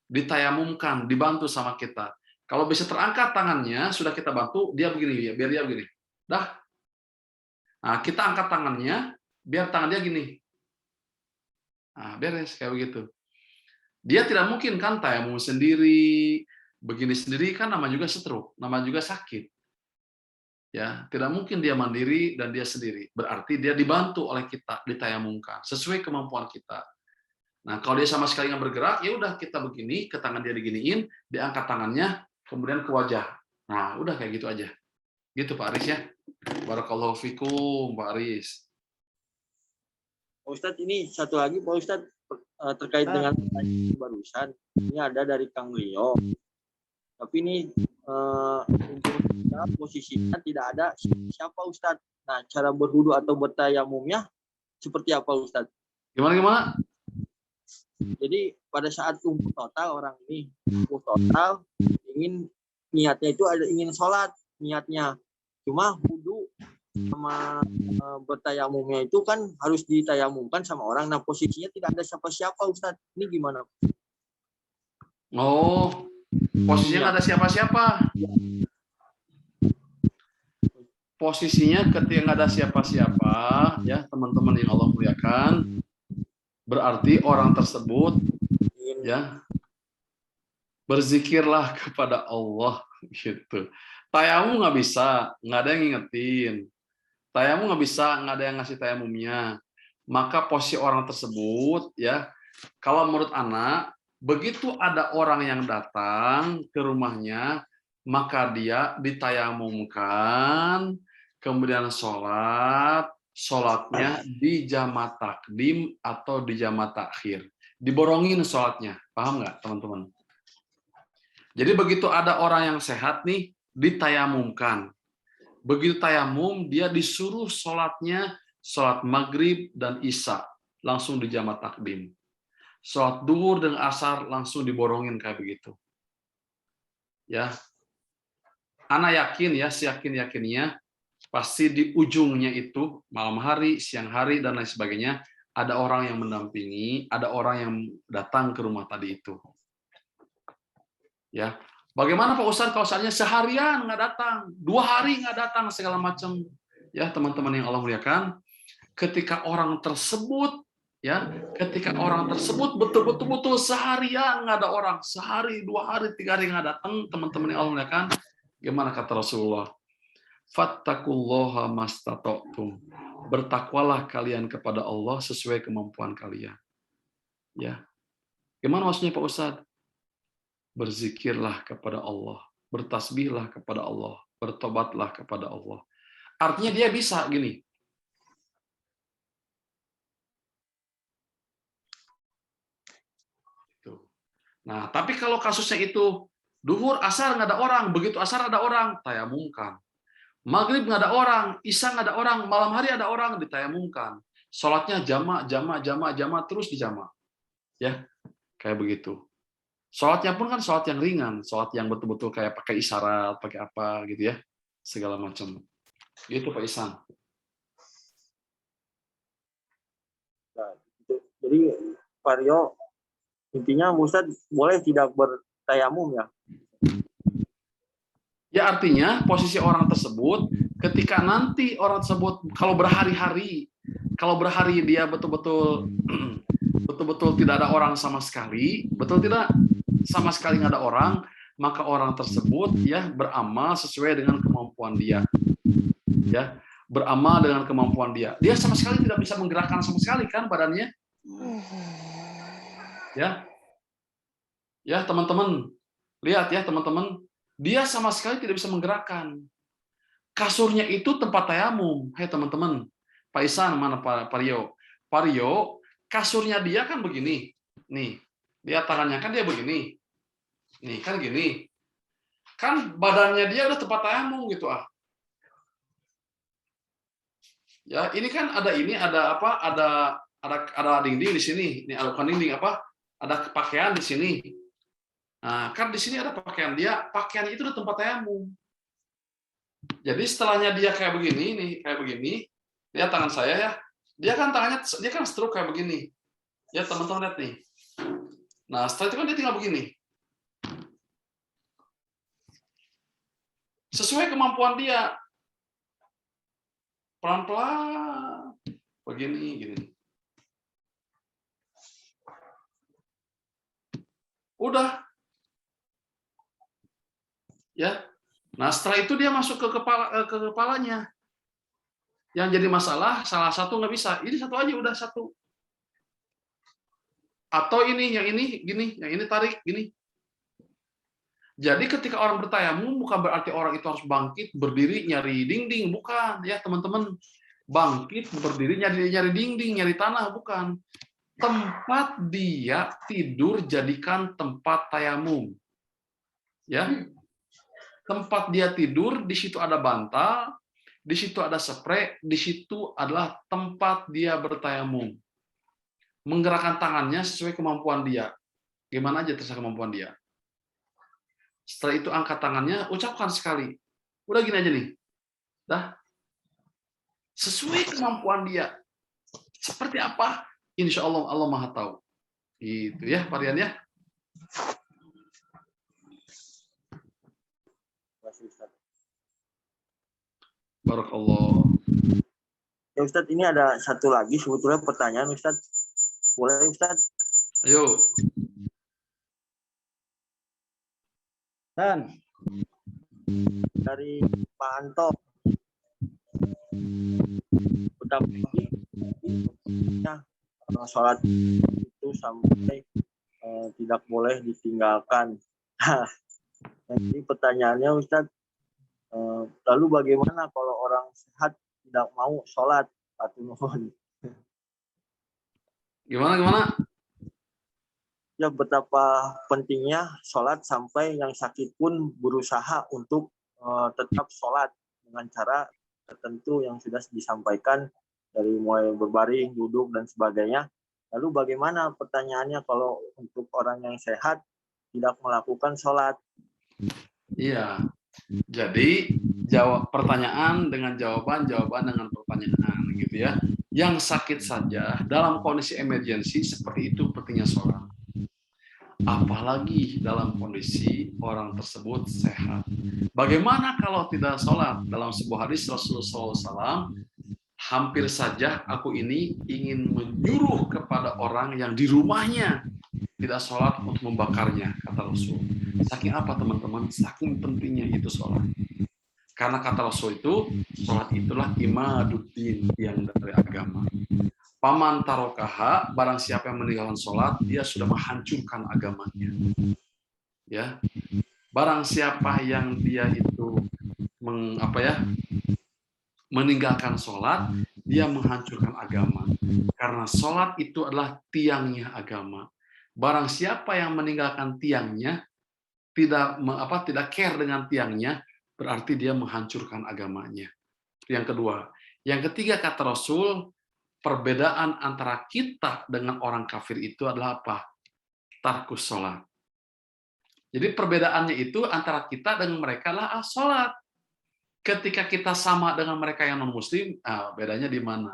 Ditayamumkan, dibantu sama kita. Kalau bisa terangkat tangannya, sudah kita bantu, dia begini ya, biar dia begini. Dah. Nah, kita angkat tangannya, biar tangan dia gini. Nah, beres kayak begitu. Dia tidak mungkin kan tayamum sendiri, begini sendiri kan nama juga stroke, nama juga sakit. Ya, tidak mungkin dia mandiri dan dia sendiri. Berarti dia dibantu oleh kita, ditayamumkan sesuai kemampuan kita. Nah, kalau dia sama sekali nggak bergerak, ya udah kita begini, ke tangan dia diginiin, diangkat tangannya, kemudian ke wajah. Nah, udah kayak gitu aja. Gitu Pak Aris ya. Barakallahu fikum Pak Aris. Pak Ustadz, ini satu lagi Pak Ustadz, terkait dengan barusan. Ini ada dari Kang Leo. Tapi ini posisinya tidak ada siapa Ustadz. Nah, cara berwudu atau bertayamumnya seperti apa Ustadz? Gimana? Jadi pada saat kumpul total orang ini kumpul total niatnya itu ingin sholat niatnya, cuma wudu sama bertayamumnya itu kan harus ditayamumkan sama orang. Nah, posisinya tidak ada siapa-siapa Ustadz. Ini gimana? Oh, posisinya nggak ada siapa-siapa. Posisinya ketika nggak ada siapa-siapa, ya teman-teman yang Allah muliakan, berarti orang tersebut ya berzikirlah kepada Allah gitu. Tayamum nggak bisa, nggak ada yang ngingetin. Tayamum nggak bisa, nggak ada yang ngasih tayamumnya. Maka posisi orang tersebut ya, kalau menurut anak, begitu ada orang yang datang ke rumahnya, maka dia ditayamumkan, kemudian sholatnya di jamaah takdim atau di jamaah takhir. Diborongin sholatnya, paham nggak teman-teman? Jadi begitu ada orang yang sehat nih, ditayamumkan. Begitu tayamum, dia disuruh sholatnya, sholat maghrib dan isya, langsung di jamaah takdim. Sholat duhur dan asar langsung diborongin kayak begitu. Ya, Ana yakin ya, seyakin-yakinnya, pasti di ujungnya itu, malam hari, siang hari, dan lain sebagainya, ada orang yang mendampingi, ada orang yang datang ke rumah tadi itu. Ya, bagaimana Pak Ustadz kalau misalnya seharian nggak datang, 2 hari nggak datang, segala macam. Ya, teman-teman yang Allah muliakan, ketika orang tersebut betul-betul seharian nggak ada orang, sehari, 2 hari, 3 hari nggak datang, teman-teman yang Allah muliakan, gimana kata Rasulullah? Fattaqullaha mastata'tum. Bertakwalah kalian kepada Allah sesuai kemampuan kalian. Ya. Gimana maksudnya Pak Ustadz? Berzikirlah kepada Allah, bertasbihlah kepada Allah, bertobatlah kepada Allah. Artinya dia bisa gini. Nah, tapi kalau kasusnya itu duhur, asar nggak ada orang, begitu asar ada orang, tayamumkan. Maghrib nggak ada orang, isya nggak ada orang, malam hari ada orang, ditayamumkan. Sholatnya jama' terus dijama'. Ya, kayak begitu. Sholatnya pun kan sholat yang ringan, sholat yang betul-betul kayak pakai isyarat, pakai apa gitu ya, segala macam. Gitu Pak Isan. Nah, jadi Pak Rio, intinya Ustaz boleh tidak bertayamum ya? Ya artinya posisi orang tersebut ketika nanti orang tersebut kalau berhari-hari dia betul-betul betul-betul tidak ada orang sama sekali, betul tidak? Sama sekali nggak ada orang, maka orang tersebut ya beramal sesuai dengan kemampuan dia. Ya, beramal dengan kemampuan dia. Dia sama sekali tidak bisa menggerakkan sama sekali kan badannya. Ya. Ya, teman-teman. Lihat ya, teman-teman. Dia sama sekali tidak bisa menggerakkan. Kasurnya itu tempat tayamum. Hai teman-teman. Pak Isan, mana Pak Rio? Pak Rio, kasurnya dia kan begini. Nih, dia tangannya kan dia begini. Nih, kan gini. Kan badannya dia udah tempat tayamum gitu ah. Ya, ini kan ada apa? Ada dinding di sini. Ini bukan dinding apa? Ada pakaian di sini. Nah, kan di sini ada pakaian dia. Pakaian itu udah tempat tayamum. Jadi setelahnya dia kayak begini nih, kayak begini. Lihat tangan saya ya. Dia kan stroke kayak begini. Ya, teman-teman lihat nih. Nah, setelah itu kan dia tinggal begini. Sesuai kemampuan dia. Pelan-pelan. Begini, gini. Udah. Ya. Nah, setelah itu dia masuk ke kepalanya. Yang jadi masalah, salah satu nggak bisa. Ini satu aja, udah satu. Atau ini, yang ini, gini. Yang ini tarik, gini. Jadi ketika orang bertayamum, bukan berarti orang itu harus bangkit, berdiri, nyari dinding. Bukan, ya teman-teman. Bangkit, berdiri, nyari dinding, nyari tanah. Bukan. Tempat dia tidur, jadikan tempat tayamum. Ya. Tempat dia tidur, di situ ada bantal, di situ ada spray, di situ adalah tempat dia bertayamum. Menggerakkan tangannya sesuai kemampuan dia. Gimana aja terserah kemampuan dia. Setelah itu angkat tangannya, ucapkan sekali. Udah gini aja nih. Dah. Sesuai kemampuan dia. Seperti apa? Insya Allah, Allah Maha Tahu. Gitu ya, Varian ya. Barakallah. Ya Ustadz, ini ada satu lagi sebetulnya pertanyaan Ustadz. Boleh Ustadz? Ayo. Dan Dari Pak Anto. Betapa sholat itu sampai tidak boleh ditinggalkan. Jadi pertanyaannya Ustadz, lalu bagaimana kalau orang sehat tidak mau sholat? Gimana? Ya, betapa pentingnya sholat sampai yang sakit pun berusaha untuk tetap sholat dengan cara tertentu yang sudah disampaikan dari mulai berbaring, duduk, dan sebagainya. Lalu bagaimana pertanyaannya kalau untuk orang yang sehat tidak melakukan sholat? Iya. Jadi jawab pertanyaan dengan jawaban dengan pertanyaan gitu ya. Yang sakit saja dalam kondisi emergensi seperti itu pentingnya sholat. Apalagi dalam kondisi orang tersebut sehat. Bagaimana kalau tidak sholat? Dalam sebuah hadis Rasulullah SAW, hampir saja aku ini ingin menyuruh kepada orang yang di rumahnya tidak sholat untuk membakarnya, kata Rasul. Saking apa teman-teman? Saking pentingnya itu sholat. Karena kata Rasul itu, sholat itulah imaduddin, yang dari agama. Paman tarokaha, barang siapa yang meninggalkan sholat, dia sudah menghancurkan agamanya. Ya, barang siapa yang dia itu meninggalkan sholat, dia menghancurkan agama. Karena sholat itu adalah tiangnya agama. Barang siapa yang meninggalkan tiangnya, tidak care dengan tiangnya, berarti dia menghancurkan agamanya. Yang kedua. Yang ketiga kata Rasul, perbedaan antara kita dengan orang kafir itu adalah apa? Tarkus sholat. Jadi perbedaannya itu antara kita dengan mereka adalah sholat. Ketika kita sama dengan mereka yang non-muslim, bedanya di mana?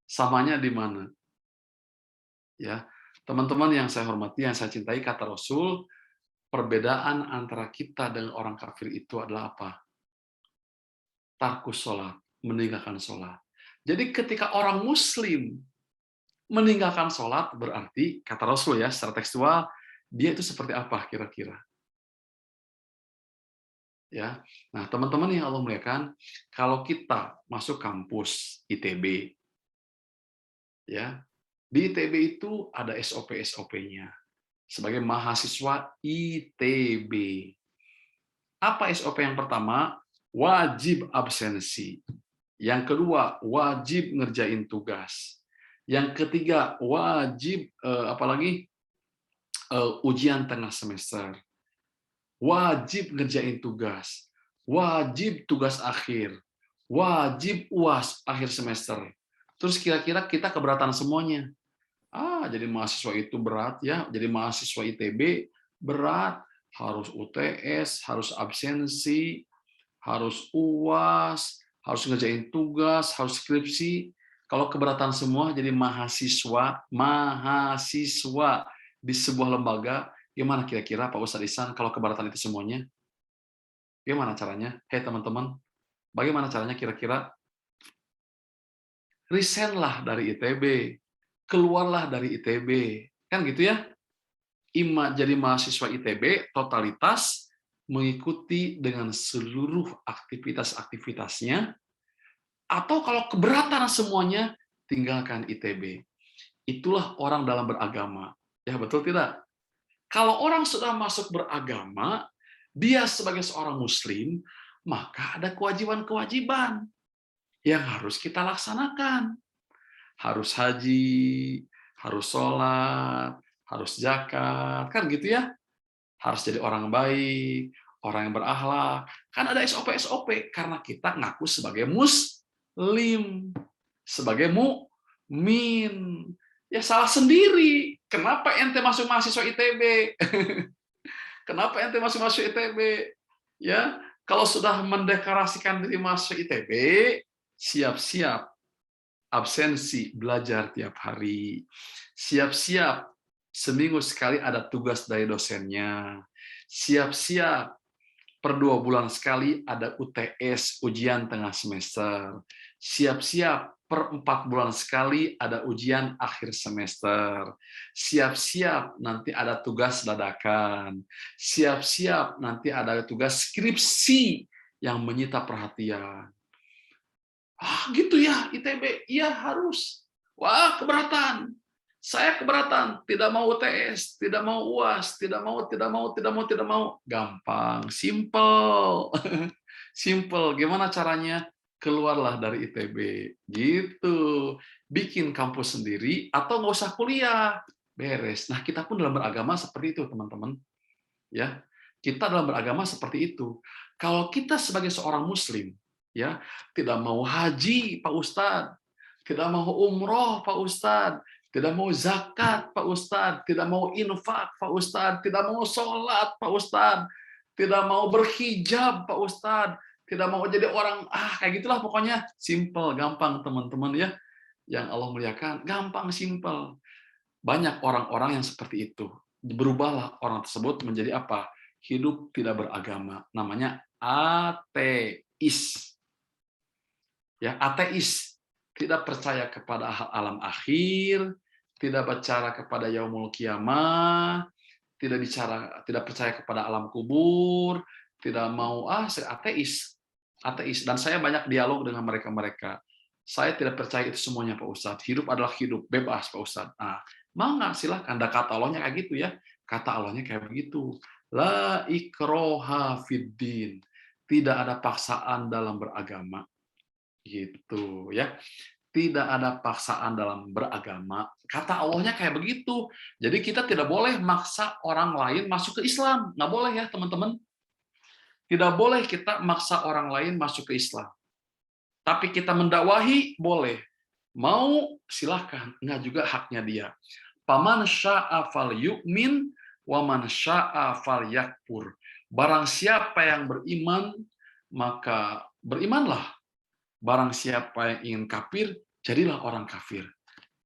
Samanya di mana? Ya, teman-teman yang saya hormati, yang saya cintai, kata Rasul, perbedaan antara kita dengan orang kafir itu adalah apa? Tarkus sholat, meninggalkan sholat. Jadi ketika orang muslim meninggalkan sholat, berarti, kata Rasul ya, secara tekstual, dia itu seperti apa kira-kira? Ya, nah teman-teman yang Allah muliakan, kalau kita masuk kampus ITB, ya, di ITB itu ada SOP-SOP-nya sebagai mahasiswa ITB. Apa SOP yang pertama? Wajib absensi. Yang kedua, wajib ngerjain tugas. Yang ketiga, wajib apalagi ujian tengah semester. Wajib ngerjain tugas. Wajib tugas akhir. Wajib UAS akhir semester. Terus kira-kira kita keberatan semuanya. Jadi mahasiswa itu berat ya. Jadi mahasiswa ITB berat. Harus UTS, harus absensi, harus UAS, harus ngerjain tugas, harus skripsi. Kalau keberatan semua jadi mahasiswa di sebuah lembaga, gimana kira-kira Pak Ustadz Ihsan kalau keberatan itu semuanya? Gimana caranya? Hei teman-teman, bagaimana caranya kira-kira? Resign-lah dari ITB, keluarlah dari ITB, kan gitu ya? Jadi mahasiswa ITB totalitas mengikuti dengan seluruh aktivitas-aktivitasnya, atau kalau keberatan semuanya, tinggalkan ITB. Itulah orang dalam beragama. Ya, betul tidak? Kalau orang sudah masuk beragama, dia sebagai seorang muslim, maka ada kewajiban-kewajiban yang harus kita laksanakan. Harus haji, harus sholat, harus zakat, kan gitu ya? Harus jadi orang baik, orang yang berakhlak. Kan ada SOP-SOP, karena kita ngaku sebagai muslim, sebagai mukmin. Ya salah sendiri. Kenapa ente masuk mahasiswa ITB? Kenapa ente masuk ITB? Ya, kalau sudah mendeklarasikan diri masuk ITB, siap-siap absensi belajar tiap hari. Siap-siap seminggu sekali ada tugas dari dosennya. Siap-siap per 2 bulan sekali ada UTS, ujian tengah semester. Siap-siap per 4 bulan sekali ada ujian akhir semester. Siap-siap nanti ada tugas dadakan. Siap-siap nanti ada tugas skripsi yang menyita perhatian. Gitu ya ITB? Iya harus. Wah, keberatan. Saya keberatan, tidak mau UTS, tidak mau UAS, tidak mau. Gampang, simple. Simple. Gimana caranya? Keluarlah dari ITB. Gitu. Bikin kampus sendiri atau nggak usah kuliah. Beres. Nah, kita pun dalam beragama seperti itu, teman-teman. Ya. Kita dalam beragama seperti itu. Kalau kita sebagai seorang muslim, ya, tidak mau haji, Pak Ustadz, tidak mau umroh, Pak Ustadz, tidak mau zakat, Pak Ustadz, tidak mau infak, Pak Ustadz, tidak mau sholat, Pak Ustadz, tidak mau berhijab, Pak Ustadz, tidak mau jadi orang, kayak gitulah pokoknya. Simple, gampang teman-teman ya. Yang Allah muliakan, gampang, simple. Banyak orang-orang yang seperti itu. Berubahlah orang tersebut menjadi apa? Hidup tidak beragama. Namanya ateis. Ya, ateis. Tidak percaya kepada alam akhir, tidak percaya kepada yaumul kiamah, tidak percaya kepada alam kubur, tidak mau saya ateis. Ateis. Dan saya banyak dialog dengan mereka-mereka. Saya tidak percaya itu semuanya, Pak Ustadz. Hidup adalah hidup, bebas, Pak Ustadz. Mau nggak? Silahkan. Ada kata Allahnya kayak gitu ya. Kata Allahnya kayak begitu. La ikroha fiddin. Tidak ada paksaan dalam beragama. Gitu ya. Tidak ada paksaan dalam beragama. Kata Allahnya kayak begitu. Jadi kita tidak boleh maksa orang lain masuk ke Islam. Nggak boleh ya, teman-teman. Tidak boleh kita maksa orang lain masuk ke Islam. Tapi kita mendakwahi, boleh. Mau, silahkan. Nggak juga haknya dia. Paman sya'a fal yu'min, wa man sya'a fal yakfur. Barang siapa yang beriman, maka berimanlah. Barang siapa yang ingin kafir, jadilah orang kafir.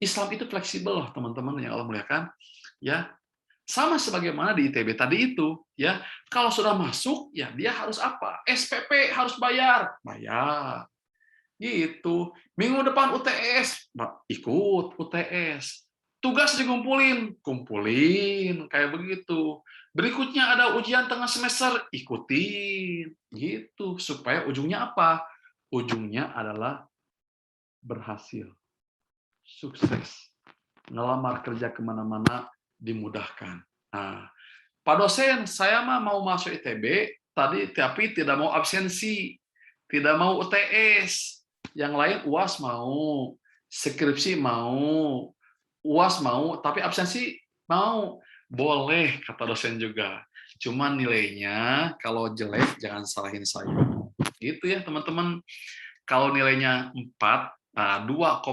Islam itu fleksibel loh, teman-teman yang Allah muliakan. Ya, sama sebagaimana di ITB tadi itu, ya. Kalau sudah masuk, ya dia harus apa? SPP harus bayar. Gitu. Minggu depan UTS, ikut UTS. Tugas dikumpulin, kumpulin, kayak begitu. Berikutnya ada ujian tengah semester, ikutin. Gitu, supaya ujungnya apa? Ujungnya adalah berhasil, sukses, ngelamar kerja kemana-mana dimudahkan. Nah, Pak dosen, saya mah mau masuk ITB, tapi tidak mau absensi, tidak mau UTS. Yang lain UAS mau, skripsi mau, UAS mau, tapi absensi mau. Boleh, kata dosen juga. Cuman nilainya kalau jelek jangan salahin saya. Gitu ya, teman-teman. Kalau nilainya 4, 2,00,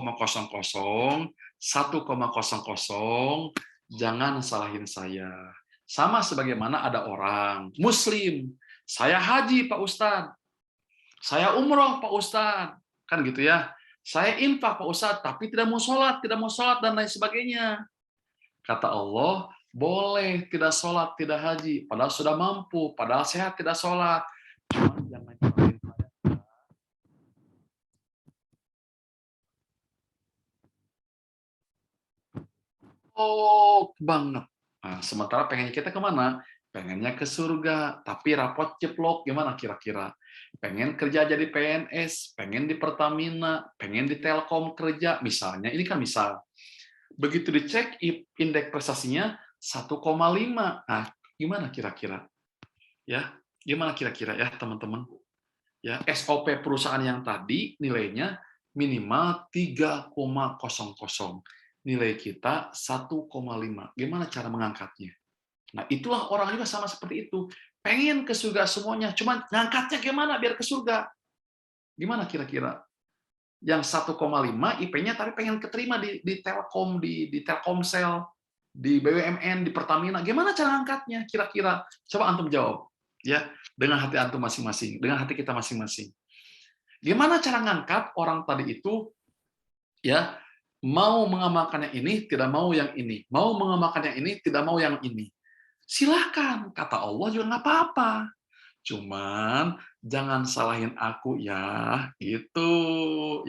1,00, jangan salahin saya. Sama sebagaimana ada orang Muslim, saya haji Pak Ustadz, saya umroh Pak Ustadz, kan gitu ya. Saya infak Pak Ustadz, tapi tidak mau sholat dan lain sebagainya. Kata Allah, boleh tidak sholat, tidak haji, padahal sudah mampu, padahal sehat tidak sholat. Cuma jangan salahin saya. Oh, banget. Nah, sementara pengennya kita kemana? Pengennya ke surga, tapi rapot jeplok gimana kira-kira? Pengen kerja jadi PNS, pengen di Pertamina, pengen di Telkom kerja, misalnya. Ini kan misal. Begitu dicek indeks prestasinya 1,5. Nah, gimana kira-kira? Ya, gimana kira-kira ya, teman-teman? Ya, SOP perusahaan yang tadi nilainya minimal 3,00. Nilai kita 1,5. Gimana cara mengangkatnya? Nah, itulah orang juga sama seperti itu. Pengen ke surga semuanya, cuman ngangkatnya gimana biar ke surga? Gimana kira-kira? Yang 1,5 IP-nya tapi pengen keterima di Telkom, di Telkomsel, di BUMN, di Pertamina. Gimana cara ngangkatnya kira-kira? Coba antum jawab. Ya, dengan hati antum masing-masing, dengan hati kita masing-masing. Gimana cara ngangkat orang tadi itu ya mau mengamalkan yang ini, tidak mau yang ini. Mau mengamalkan yang ini, tidak mau yang ini. Silahkan, kata Allah juga nggak apa-apa. Cuman jangan salahin aku ya, gitu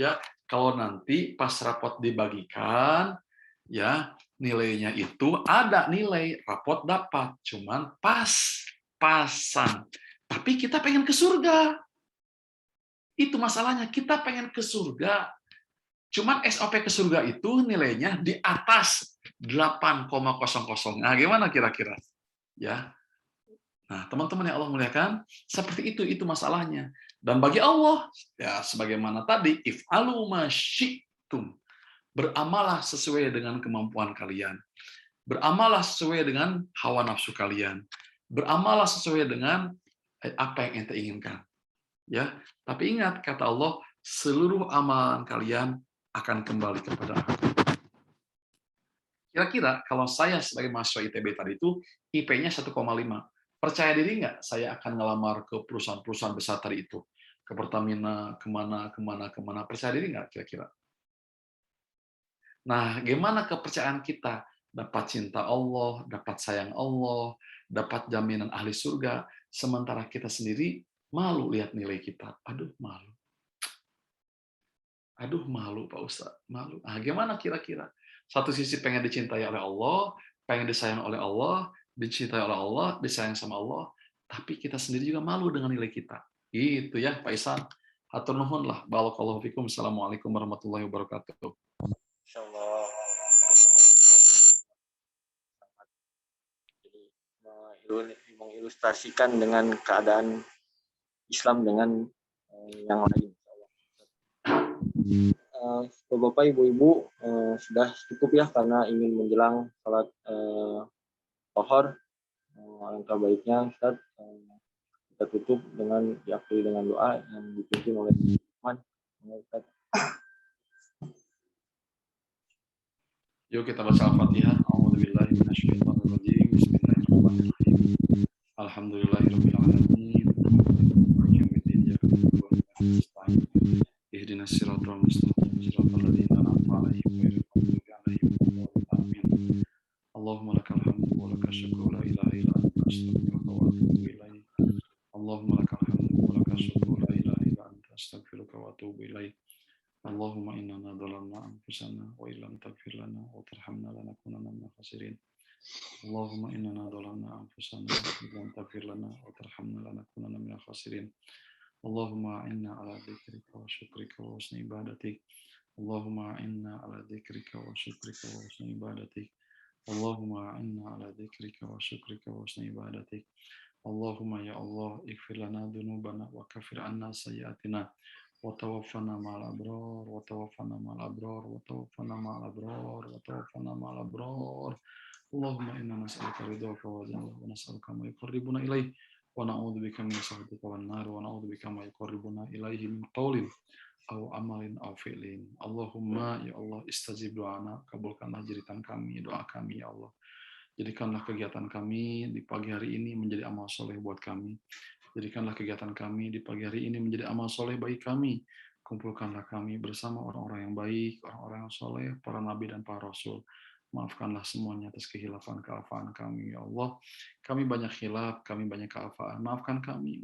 ya. Kalau nanti pas rapot dibagikan, ya nilainya itu ada nilai rapot dapat, cuman pas-pasan. Tapi kita pengen ke surga. Itu masalahnya, kita pengen ke surga. Cuman SOP ke surga itu nilainya di atas 8,00. Nah, gimana kira-kira? Ya. Nah, teman-teman yang Allah muliakan, seperti itu masalahnya. Dan bagi Allah, ya sebagaimana tadi, if'alu ma syi'tum. Beramalah sesuai dengan kemampuan kalian. Beramalah sesuai dengan hawa nafsu kalian. Beramalah sesuai dengan apa yang ente inginkan. Ya, tapi ingat kata Allah, seluruh amalan kalian akan kembali kepada aku. Kira-kira kalau saya sebagai mahasiswa ITB tadi itu IP-nya 1,5, percaya diri nggak saya akan ngelamar ke perusahaan-perusahaan besar tadi itu? Ke Pertamina, kemana, percaya diri nggak kira-kira? Nah, gimana kepercayaan kita? Dapat cinta Allah, dapat sayang Allah, dapat jaminan ahli surga, sementara kita sendiri malu lihat nilai kita. Aduh, malu. Aduh, malu Pak Ustadz, malu. Nah, gimana kira-kira? Satu sisi pengen dicintai oleh Allah, pengen disayang oleh Allah, dicintai oleh Allah, disayang sama Allah, tapi kita sendiri juga malu dengan nilai kita. Gitu ya, Pak Isan. Hatur nuhun lah. Barakallahu fikum. Assalamualaikum warahmatullahi wabarakatuh. Insyaallah. Jadi mengilustrasikan dengan keadaan Islam dengan yang lain. Bapak, Ibu-ibu, sudah cukup ya karena ingin menjelang salat Zuhur. Alangkah baiknya Ustaz kita tutup dengan diakhiri dengan doa yang dipimpin oleh Tuhan. Ustaz. Yuk kita baca Al-Fatihah. A'udzubillahi minasyaitonirrajim. Bismillahirrahmanirrahim. Alhamdulillahirabbil alamin. Allahumma lakal hamdu wa lakal syukru la ilaha illa anta astaghfiruka wa atubu ilaik. Allahumma lakal hamdu wa lakal syukru la ilaha illa anta astaghfiruka wa atubu ilaik. Allahumma inna dhalamna anfusana wa illam taghfir lana wa tarhamna lanakunanna minal khasirin. Allahumma inna dhalamna anfusana wa illam taghfir lana wa tarhamna lanakunanna minal khasirin. Allahumma inna ala dzikrika wa syukrika wa husni ibadatik. Allahumma inna ala dzikrika wa syukrika wa husni ibadatik. Allahumma inna ala dzikrika wa syukrika wa husni ibadatik. Allahumma ya Allah ighfir lana dzunubana wa kaffir anna sayyi'atina wa tawaffana ma'al abrar wa tawaffana ma'al abrar wa tawaffana ma'al abrar wa tawaffana ma'al abrar. Allahumma inna nas'aluka ridhaka wa jannah wa nas'aluka ma yuqarribuna ilaik wa na'udzubika min sakhatika wan nar wa na'udzubika ma yuqarribuna ilaihi min qaulin aw amalin aw fi'lin. Allahumma ya Allah istajib doana, kabulkanlah jeritan kami, doa kami ya Allah. Jadikanlah kegiatan kami di pagi hari ini menjadi amal soleh buat kami. Jadikanlah kegiatan kami di pagi hari ini menjadi amal soleh bagi kami. Kumpulkanlah kami bersama orang-orang yang baik, orang-orang yang soleh, para nabi dan para rasul. Maafkanlah semuanya atas kehilafan-kealfaan kami, ya Allah. Kami banyak khilaf, kami banyak kealfaan. Maafkan kami,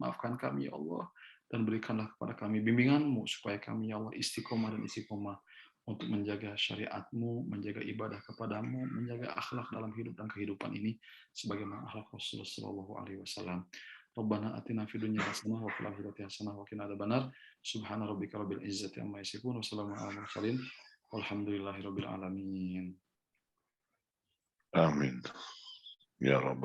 ya Allah. Dan berikanlah kepada kami bimbingan-Mu, supaya kami, ya Allah, istiqomah dan istiqomah untuk menjaga syariat-Mu, menjaga ibadah kepadamu, menjaga akhlak dalam hidup dan kehidupan ini, sebagaimana akhlak Rasulullah Shallallahu Alaihi Wasallam. Rabbana atina fid dunya hasanah wa fil akhirati hasanah wa qina adzabannar. Subhana rabbika rabbil izzati amma yasifun wa salamun alal mursalin. Walhamdulillahirabbil alamin. Amin. Ya Rabbal